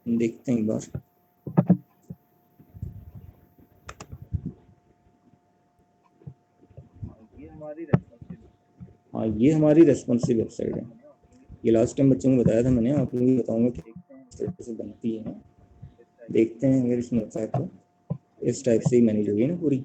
देखते हैं एक बार। ये हमारी रेस्पॉन्सिव, हाँ ये हमारी रेस्पॉन्सिव वेबसाइट है, ये लास्ट टाइम बच्चों को बताया था मैंने, आप लोगों को बताऊंगा कि किस तरह से बनती है। देखते हैं अगर इसमें होता है तो, इस टाइप से ही मैनेज होगी ना पूरी।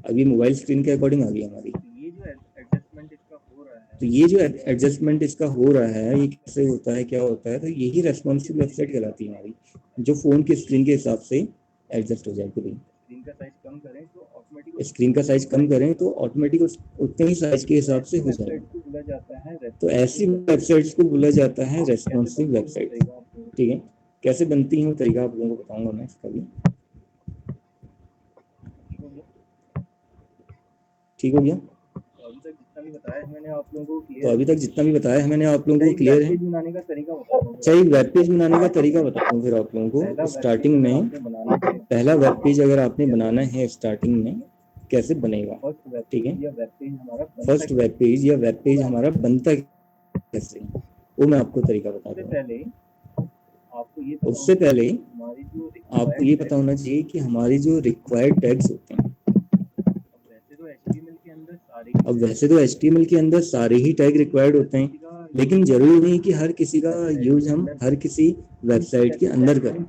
अभी मोबाइल स्क्रीन के अकॉर्डिंग आ गई हमारी, ये जो एडजस्टमेंट इसका हो रहा है, तो ये जो एडजस्टमेंट इसका हो रहा है ये कैसे होता है, क्या होता है, तो यही रेस्पॉन्सिव वेबसाइट कहलाती है हमारी, जो फ़ोन की स्क्रीन के हिसाब से एडजस्ट हो जाए पूरी। स्क्रीन का साइज कम करें तो ऑटोमेटिक स्क्रीन का साइज कम करें तो ऑटोमेटिक उतने ही साइज के हिसाब से हो जाएगा। वेबसाइट को बोला जाता है तो ऐसी वेबसाइट्स को बोला जाता है रेस्पॉन्सिव वेबसाइट। ठीक है, कैसे बनती हैं वो तरीका आप लोगों को बताऊंगा मैं इसका भी। ठीक हो गया, तो अभी तक जितना भी बताया है मैंने आप लोगों को तो अभी तक जितना भी बताया है मैंने आप लोगों को क्लियर है। बनाने का तरीका बताता हूँ। अच्छा एक वेब पेज बनाने का तरीका बताता हूँ फिर आप लोगों को। स्टार्टिंग में पहला वेब पेज अगर आपने बनाना है स्टार्टिंग में कैसे बनेगा, ठीक है, फर्स्ट वेब पेज या वेब पेज हमारा बनता कैसे, वो मैं आपको तरीका बता दूंगा। उससे पहले आपको ये पता होना चाहिए कि हमारी जो रिक्वायर्ड टैग्स होते हैं, अब वैसे तो HTML के अंदर सारे ही टैग रिक्वायर्ड होते हैं, लेकिन जरूरी नहीं कि हर किसी का यूज हम हर किसी वेबसाइट के अंदर करें,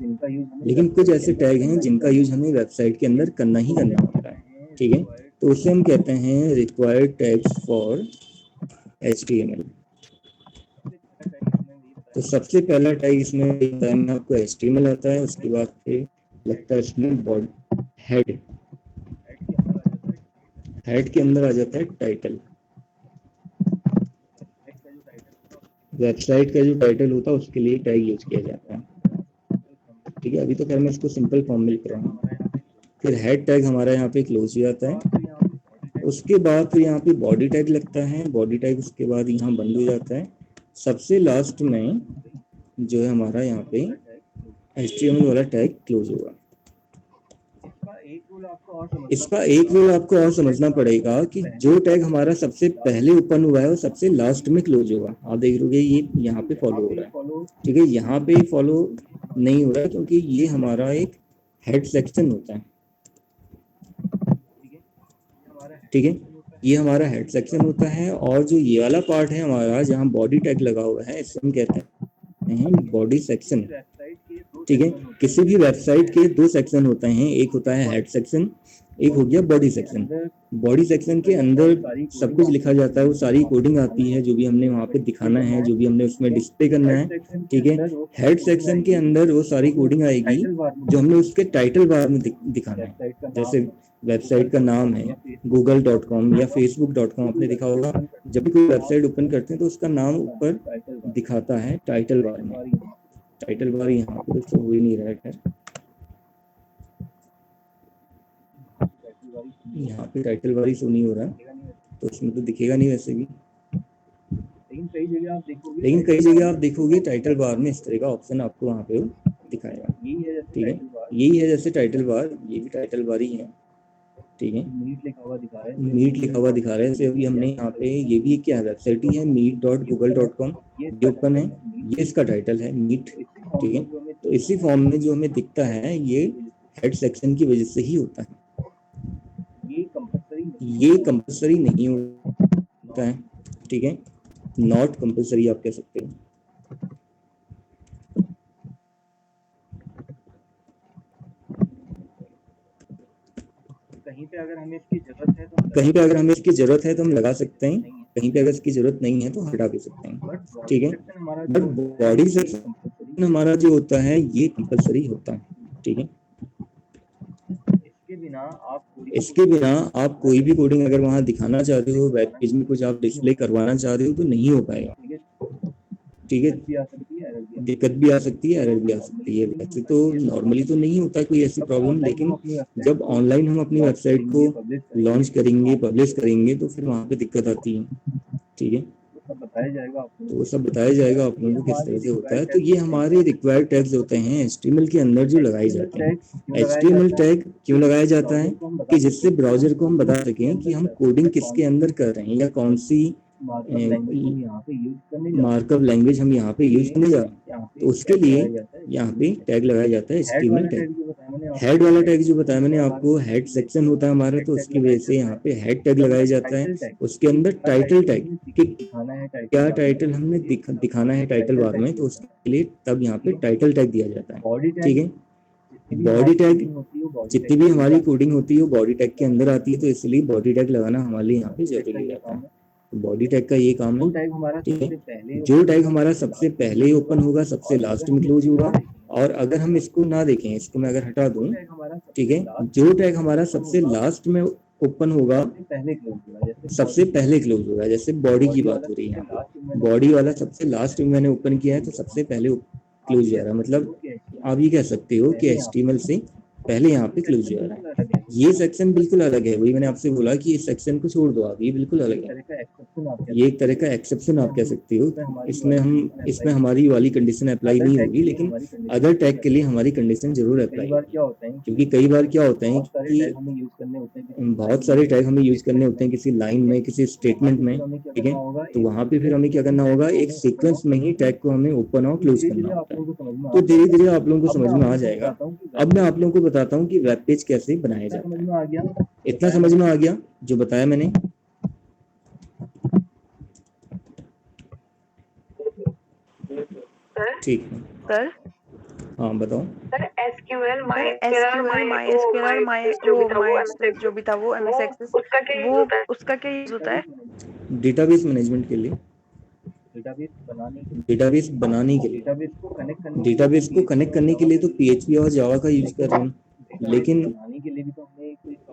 लेकिन कुछ ऐसे टैग हैं जिनका यूज हमें वेबसाइट के अंदर करना ही करना होता है। ठीक है, तो उसे हम कहते हैं रिक्वायर्ड टैग्स फॉर HTML। तो सबसे पहला टैग इसमें आपको HTML आता है, उसके बाद फिर लगता है इसमें बॉडी हेड के अंदर आ जाता है टाइटल। वेबसाइट का जो टाइटल होता है उसके लिए टैग यूज किया जाता है। ठीक है, अभी तो खैर मैं इसको सिंपल फॉर्म में लिख रहा हूँ। फिर हेड टैग हमारा यहाँ पे क्लोज हो जाता है, उसके बाद फिर यहाँ पे बॉडी टैग लगता है, बॉडी टैग उसके बाद यहाँ बंद हो जाता है। सबसे लास्ट में जो है हमारा यहाँ पे HTML वाला टैग क्लोज होगा। इसका एक रूल आपको और समझना पड़ेगा कि जो टैग हमारा सबसे पहले ओपन हुआ है वो सबसे लास्ट में क्लोज होगा। आप देख लोगे ये यहाँ पे फॉलो हो रहा है, ठीक है, यहाँ पे फॉलो नहीं हो रहा है क्योंकि ये हमारा एक हेड सेक्शन होता है। ठीक है, ये हमारा हेड सेक्शन होता है, और जो ये वाला पार्ट है हमारा जहाँ बॉडी टैग लगा हुआ है इसे हम कहते हैं बॉडी सेक्शन। ठीक है, किसी भी वेबसाइट के दो सेक्शन होते हैं, एक होता है हेड सेक्शन एक हो गया बॉडी सेक्शन। बॉडी सेक्शन के अंदर सब कुछ लिखा जाता है, वो सारी कोडिंग आती है जो भी हमने वहाँ पे दिखाना है, जो भी हमने उसमें डिस्प्ले करना है, ठीक है। हेड सेक्शन के अंदर वो सारी कोडिंग आएगी जो हमने उसके टाइटल बार में दिखाना है। जैसे वेबसाइट का नाम है google.com या facebook.com, आपने देखा होगा जब भी कोई वेबसाइट ओपन करते हैं तो उसका नाम ऊपर दिखाता है टाइटल बार में। टाइटल बार यहाँ पे तो हो ही नहीं रहा है, खैर यहाँ पे टाइटल बार ही शो नहीं हो रहा तो उसमें तो दिखेगा नहीं वैसे भी, लेकिन कई जगह आप देखोगे टाइटल बार में इस तरह का ऑप्शन आपको वहाँ पे दिखाएगा, ठीक है। यही है जैसे टाइटल बार, ये भी टाइटल बार ही है, ठीक है। मीट लिखा हुआ दिखा रहा है, मीट लिखा हुआ दिखा रहा है। जैसे अभी हमने यहाँ पे ये भी क्या वेबसाइट ही है meet.google.com, ये ओपन है, ये इसका टाइटल है मीट, ठीक है। तो इसी फॉर्म में जो हमें दिखता है ये हेड सेक्शन की वजह से ही होता है, ये कंपल्सरी नहीं होता है, ठीक है। नॉट कंपल्सरी आप कह सकते हैं। कहीं पे अगर हमें इसकी जरूरत है तो कहीं पे अगर हमें इसकी जरूरत है तो हम लगा सकते हैं, कहीं पे अगर इसकी जरूरत नहीं है तो हटा भी सकते हैं, ठीक है। बट बॉडी सेक्शन हमारा जो होता है ये कंपल्सरी होता है, ठीक है। इसके बिना आप कोई भी कोडिंग अगर वहां दिखाना चाहते हो, वेब पेज में कुछ आप डिस्प्ले करवाना चाह रहे हो तो नहीं हो पाएगा, ठीक है। दिक्कत भी आ सकती है, एरर भी आ सकती है। वैसे तो नॉर्मली तो नहीं होता कोई ऐसी प्रॉब्लम, लेकिन जब ऑनलाइन हम अपनी वेबसाइट को लॉन्च करेंगे, पब्लिश करेंगे तो फिर वहाँ पे दिक्कत आती है, ठीक है। तो वो सब बताया जाएगा आप लोगों को किस तरह से होता है। तो ये हमारे रिक्वायर्ड टैग्स होते हैं HTML के अंदर जो लगाए जाते हैं। HTML टैग क्यों लगाया जाता है कि जिससे ब्राउजर को हम बता सकें कि हम कोडिंग किसके अंदर कर रहे हैं या कौन सी मार्कअप लैंग्वेज हम यहाँ पे यूज करने जा रहे हैं। तो उसके लिए यहाँ पे टैग लगाया जाता है HTML टैग। हेड वाला टैग जो बताया मैंने आपको, हेड सेक्शन होता है हमारा, तो उसकी वजह से यहाँ पे हेड टैग लगाया जाता है। उसके अंदर टाइटल टैग कि क्या टाइटल हमने दिखाना है टाइटल बार में, तो उसके लिए तब यहाँ पे टाइटल टैग दिया जाता है, ठीक है। बॉडी टैग जितनी भी हमारी कोडिंग होती है वो बॉडी टैग के अंदर आती है, तो इसलिए बॉडी टैग लगाना हमारे लिए यहाँ पे जरूरी रहता है। बॉडी टैग का ये काम है, ठीक है। जो टैग हमारा सबसे पहले ओपन होगा सबसे लास्ट में क्लोज होगा, और अगर हम इसको ना देखें, इसको मैं अगर हटा दूं, ठीक है, जो टैग हमारा सबसे लास्ट में ओपन होगा सबसे पहले क्लोज होगा। जैसे बॉडी की बात हो रही है, बॉडी वाला सबसे लास्ट में मैंने ओपन किया है तो सबसे पहले क्लोज हो रहा है। मतलब आप ये कह सकते हो कि HTML से पहले यहाँ पे क्लोज हो रहा है। ये सेक्शन बिल्कुल अलग है, वही मैंने आपसे बोला कि इस सेक्शन को छोड़ दो आप, ये बिल्कुल अलग है। ये एक तरह का एक्सेप्शन आप कह सकते हो। इसमें हमारी वाली कंडीशन अप्लाई नहीं होगी, लेकिन अदर टैग के लिए हमारी कंडीशन जरूर अप्लाई होगी। क्योंकि कई बार क्या होता है कि बहुत सारे टैग हमें यूज करने होते हैं किसी लाइन में, किसी स्टेटमेंट में, ठीक है। तो वहां पे फिर हमें क्या करना होगा, एक सीक्वेंस में ही टैग को हमें ओपन और क्लोज करना होता है। तो धीरे धीरे आप लोगों को समझ में आ जाएगा। अब मैं आप लोगों को बताता हूँ कि वेब पेज कैसे बनाया जाता है। इतना समझ में आ गया जो बताया मैंने? ठीक है सर हाँ बताओ। सर SQL MySQL MySQL जो भी था वो MS Access, वो उसका क्या यूज होता है? डेटाबेस मैनेजमेंट के लिए, डेटाबेस बनाने के लिए, डेटाबेस को कनेक्ट करने के लिए तो PHP और जावा का यूज कर रहे हैं, लेकिन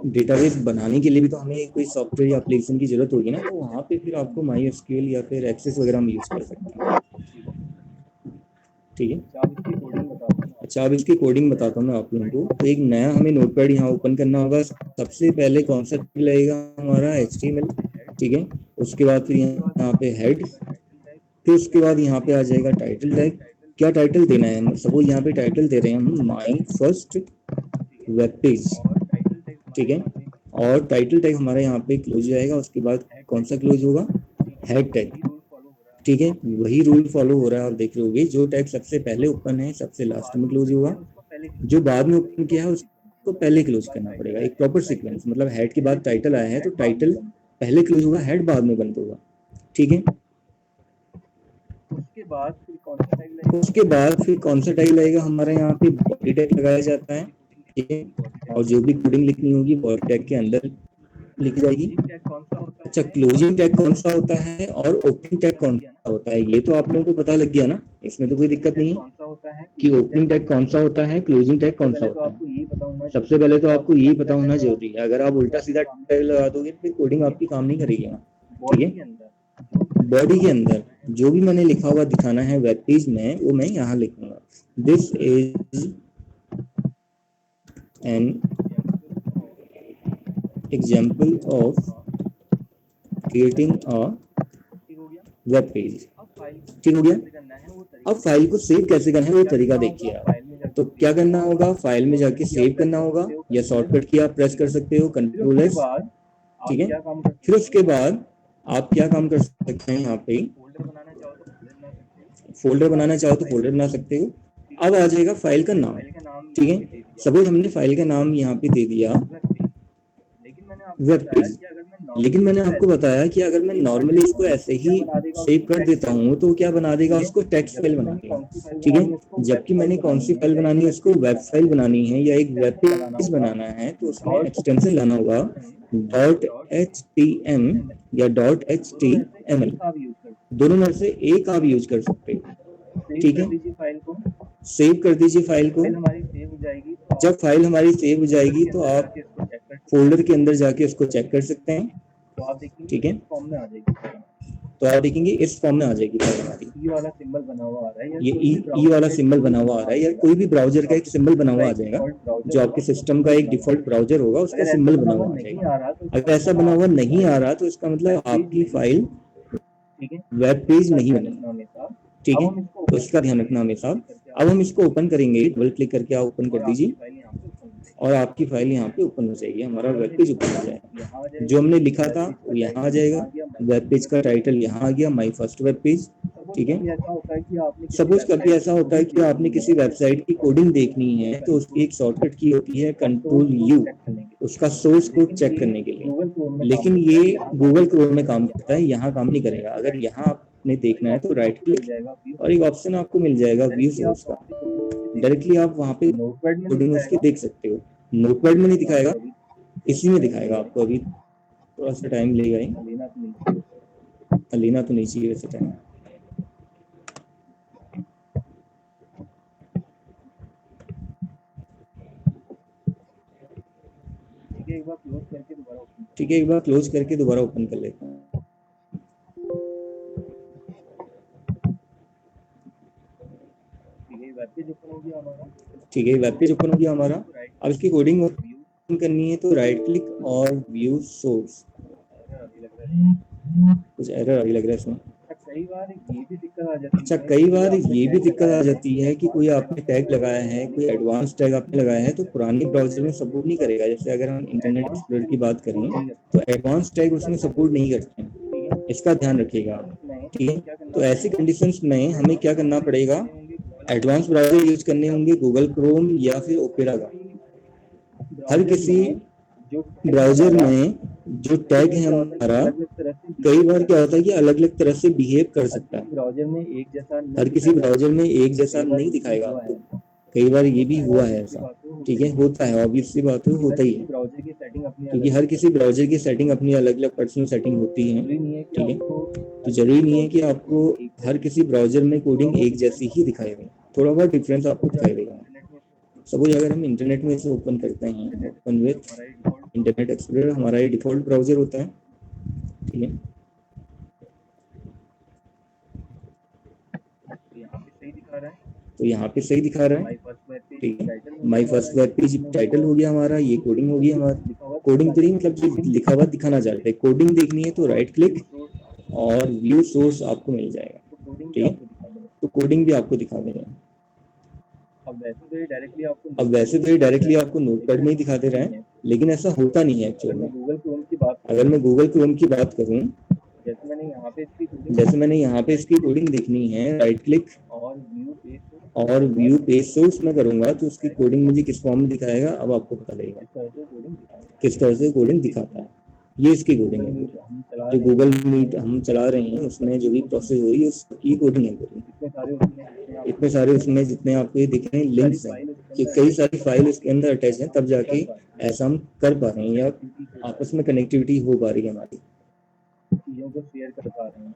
डेटाबेस बनाने के लिए भी तो हमें कोई सॉफ्टवेयर या एप्लीकेशन की जरूरत होगी ना, तो वहाँ पे फिर आपको MySQL या फिर एक्सेस वगैरह हम यूज कर सकते हैं, ठीक है। अच्छा अब इसकी कोडिंग बताता हूँ मैं आप लोगों को। तो एक नया हमें नोटपैड यहाँ ओपन करना होगा। सबसे पहले कौन सा लगेगा हमारा HTML, ठीक है। उसके बाद फिर यहाँ पे हेड, फिर उसके बाद यहाँ पे आ जाएगा टाइटल टैग। क्या टाइटल देना है, सपोज यहाँ पे टाइटल दे रहे हैं हम माय फर्स्ट वेब पेज, ठीक है। और टाइटल टैग हमारा यहाँ पे क्लोज जाएगा। उसके बाद कौन सा क्लोज होगा, हेड टैग, ठीक है। वही रूल फॉलो हो रहा है, आप देख रहे होगे। जो टैग सबसे पहले ओपन है सबसे लास्ट में क्लोज होगा, जो बाद में ओपन किया है उसको पहले क्लोज करना पड़ेगा। एक प्रॉपर सीक्वेंस, मतलब हेड के बाद टाइटल आया है तो टाइटल पहले क्लोज होगा, हेड बाद में बंद होगा, ठीक है। उसके बाद फिर कौन सा टैग लगेगा हमारे यहाँ पे, बॉडी टैग लगाया जाता है, ठीक है। और जो भी कोडिंग लिखनी होगी वो टैग के अंदर लिखी जाएगी। टैग कौन सा होता है? अच्छा, क्लोजिंग टैग कौन सा होता है और ओपनिंग टैग कौन सा होता है, ये तो आप लोगों को पता लग गया ना, इसमें तो कोई दिक्कत नहीं है कौन सा होता है कि ओपनिंग टैग कौन सा होता है, क्लोजिंग टैग कौन सा होता है। आपको यही पता होना सबसे पहले तो आपको यही पता होना जरूरी है। अगर आप उल्टा सीधा टैग लगा दोगे फिर कोडिंग आपकी काम नहीं करेगी ना। ठीक है, बॉडी के अंदर जो भी मैंने लिखा हुआ दिखाना है वेब पेज में, वो मैं यहाँ लिखूंगा। This is an example of creating a web page. ठीक हो गया। अब फाइल को सेव कैसे करना है वो तरीका देखिए आप। तो क्या करना होगा, फाइल में जाके सेव करना होगा, या शॉर्टकट की आप प्रेस कर सकते हो Ctrl+S। ठीक है, फिर उसके बाद आप क्या काम कर सकते हैं, यहाँ पे फोल्डर बनाना चाहो तो फोल्डर बना सकते हो। अब आ जाएगा फाइल का नाम। ठीक है, सपोज हमने फाइल का नाम यहाँ पे दे दिया वेब पेज, लेकिन मैंने आपको बताया कि अगर मैं नॉर्मली इसको ऐसे ही सेव कर देता हूँ तो क्या बना देगा, उसको टेक्स्ट फाइल बना देगा। ठीक है, जबकि मैंने कौन सी फाइल बनानी है, उसको वेब फाइल बनानी है या एक वेब पेज बनाना है, तो उसमें एक्सटेंशन लाना होगा .htm या .html, दोनों में से एक आप यूज कर सकते हो। ठीक है, सेव कर दीजिए फाइल को। जब फाइल हमारी सेव हो जाएगी तो आप फोल्डर के अंदर जाके उसको चेक कर सकते हैं। ठीक है, तो आप देखेंगे इस फॉर्म में आ जाएगी फाइल हमारी। ई वाला सिंबल बना हुआ आ रहा है, ये ई वाला सिंबल बना हुआ आ रहा है, या कोई भी ब्राउजर का एक सिंबल बना हुआ आ जाएगा, जो आपके सिस्टम का एक डिफॉल्ट ब्राउजर होगा उसका सिंबल बना हुआ आ जाएगा। अगर ऐसा बना हुआ नहीं आ रहा तो इसका मतलब आपकी फाइल वेब पेज नहीं बनी। ठीक है, तो इसका ध्यान रखना हमेशा। अब हम इसको ओपन करेंगे, डबल क्लिक करके आप ओपन कर दीजिए और आपकी फाइल यहाँ पे ओपन हो जाएगी, हमारा वेब पेज ओपन हो जाएगा। जो हमने लिखा था वो यहाँ आ जाएगा, वेब पेज का टाइटल यहाँ आ गया, माय फर्स्ट वेब पेज। ठीक है, सपोज कभी ऐसा होता है कि आपने किसी वेबसाइट की कोडिंग देखनी है तो उसकी एक शॉर्टकट की होती है Ctrl+U, उसका सोर्स कोड चेक करने के लिए, लेकिन ये गूगल क्रोम में काम करता है, यहाँ काम नहीं करेगा। अगर यहाँ आपने देखना है तो राइट क्लिक और एक ऑप्शन आपको मिल जाएगा व्यू सोर्स का, डायरेक्टली आप वहाँ पे कोडिंग उसकी देख सकते हो। नोटपैड में नहीं दिखाएगा, इसी में दिखाएगा आपको। अभी थोड़ा सा टाइम लेगा, लेना तो नहीं चाहिए वैसे टाइम। ठीक है, एक बार क्लोज करके दोबारा ओपन कर लेते हैं। ठीक है, वेब पेज ओपन हो गया हमारा। अब इसकी कोडिंग ओपन करनी है तो राइट क्लिक और व्यू सोर्स। कुछ एरर अभी लग रहा है इसमें। अच्छा, कई बार ये भी दिक्कत आ जाती है कि कोई आपने टैग लगाया है, कोई एडवांस टैग आपने लगाया है तो पुराने ब्राउजर में सपोर्ट नहीं करेगा। जैसे अगर हम इंटरनेट एक्सप्लोरर की बात करें तो एडवांस टैग उसमें सपोर्ट नहीं करते हैं, इसका ध्यान रखिएगा। ठीक है, तो ऐसी कंडीशंस में हमें क्या करना पड़ेगा, एडवांस ब्राउजर यूज करने होंगे, गूगल क्रोम या फिर ओपेरा का। हर किसी ब्राउजर में जो टैग है हमारा, कई बार क्या होता है कि अलग अलग तरह से बिहेव कर सकता है, हर किसी ब्राउजर में एक जैसा नहीं दिखाएगा आपको। कई बार ये भी हुआ है ऐसा। ठीक है, होता है, ऑब्वियस सी बात है, होता ही है, क्योंकि हर किसी ब्राउजर की सेटिंग अपनी अलग अलग पर्सनल सेटिंग होती है। ठीक है, तो जरूरी नहीं है कि आपको हर किसी ब्राउजर में कोडिंग एक जैसी ही दिखाई दे, थोड़ा बहुत डिफरेंस आपको दिखाई देगा। सपोज अगर हम इंटरनेट में इसे ओपन करते हैं, ओपन विथ इंटरनेट एक्सप्लोरर, हमारा ये डिफॉल्ट ब्राउजर होता है। ठीक है, तो यहाँ पे सही दिखा रहा है। ठीक है, my first web page title हो गया हमारा, ये कोडिंग हो गई हमारी। कोडिंग तो नहीं, मतलब जो लिखा हुआ दिखाना चाहते हैं। कोडिंग देखनी है तो राइट क्लिक और व्यू सोर्स आपको मिल जाएगा। ठीक है, तो कोडिंग भी आपको दिखा देगा। अब वैसे तो ये डायरेक्टली आपको नोटपैड में ही दिखा दे रहा है, लेकिन ऐसा होता नहीं है एक्चुअल में। अगर मैं गूगल क्रोम की बात करूं, जैसे मैंने यहाँ पे इसकी कोडिंग देखनी है, राइट क्लिक और व्यू पेज सोर्स में करूंगा तो उसकी कोडिंग मुझे किस फॉर्म में दिखाएगा, अब आपको पता लगेगा किस तरह से कोडिंग दिखाता है। ये इसकी कोडिंग है, जो गूगल मीट हम चला रहे हैं उसमें जो भी प्रोसेस हो रही है उसकी कोडिंग है। इतने सारे उसमें जितने आपको ये दिख रहे हैं लिंक्स हैं, कि कई सारी फाइल इसके अंदर अटैच हैं, तब जाके ऐसा हम कर पा रहे हैं या आपस में कनेक्टिविटी हो पा रही है हमारी, चीजों को शेयर कर पा रहे हैं,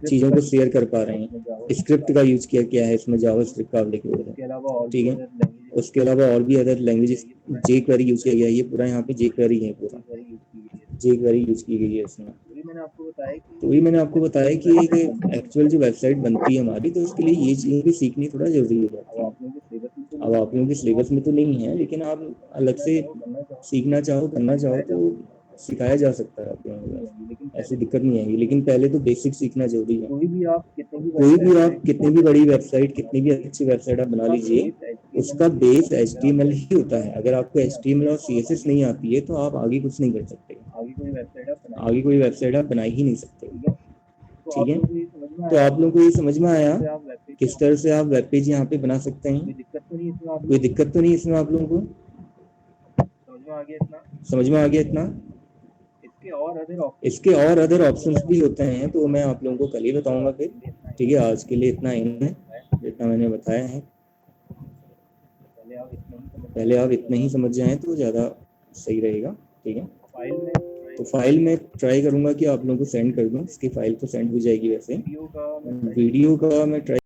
चीज़ों को शेयर कर पा रहे हैं। स्क्रिप्ट का यूज किया गया है इसमें, जावा स्क्रिप्ट का आप लिखे हुए इसके हैं, अलावा और ठीक भी है। other languages उसके अलावा और भी अदर लैंग्वेजेस, जे क्वेरी यूज किया गया है, ये पूरा यहाँ पे जे क्वेरी है, पूरा very use की गई है। जे क्वेरी यूज की गई है इसमें। तो ये मैंने आपको बताया कि तो ये मैंने आपको बताया कि एक एक्चुअल जो वेबसाइट बनती है हमारी, तो उसके लिए ये चीज़ें भी सीखनी थोड़ा जरूरी हो जाती है। आप लोगों के सिलेबस में तो अब आप लोगों के सिलेबस में तो नहीं है, लेकिन आप अलग से करना चाहो सीखना चाहो, करना चाहो तो सिखाया जा सकता है आप लोगों को, लेकिन ऐसी दिक्कत नहीं आएगी। लेकिन पहले तो बेसिक सीखना जरूरी है। कोई भी आप कोई भी आप कितनी भी बड़ी वेबसाइट, कितनी भी अच्छी वेबसाइट आप बना लीजिए, उसका बेस HTML ही होता है। अगर आपको HTML और CSS नहीं आती है तो आप आगे कुछ नहीं कर सकते, आगे कोई वेबसाइट आप बना आगे कोई वेबसाइट आप बना ही नहीं सकते, ठीक है। तो तो आप लोगों को ये समझ में आया आप वेब पेज किस तरह से आप वेब पेज यहाँ पे बना सकते हैं। कोई दिक्कत तो नहीं इसमें, आप कोई दिक्कत तो नहीं इसमें आप लोगों को समझ में आ गया इतना। समझ में आ गया इतना। इसके और अदर ऑप्शंस भी होते हैं, तो मैं आप लोगों को कल ही बताऊंगा फिर, ठीक है। आज के लिए इतना ही है जितना मैंने बताया है। पहले आप इतना ही समझ जाएं तो ज़्यादा सही रहेगा, ठीक है। फाइल में तो फाइल में ट्राई करूंगा कि आप लोगों को सेंड कर दूं, इसकी फाइल तो सेंड हो जाएगी वैसे। वीडियो का वीडियो का मैं ट्राई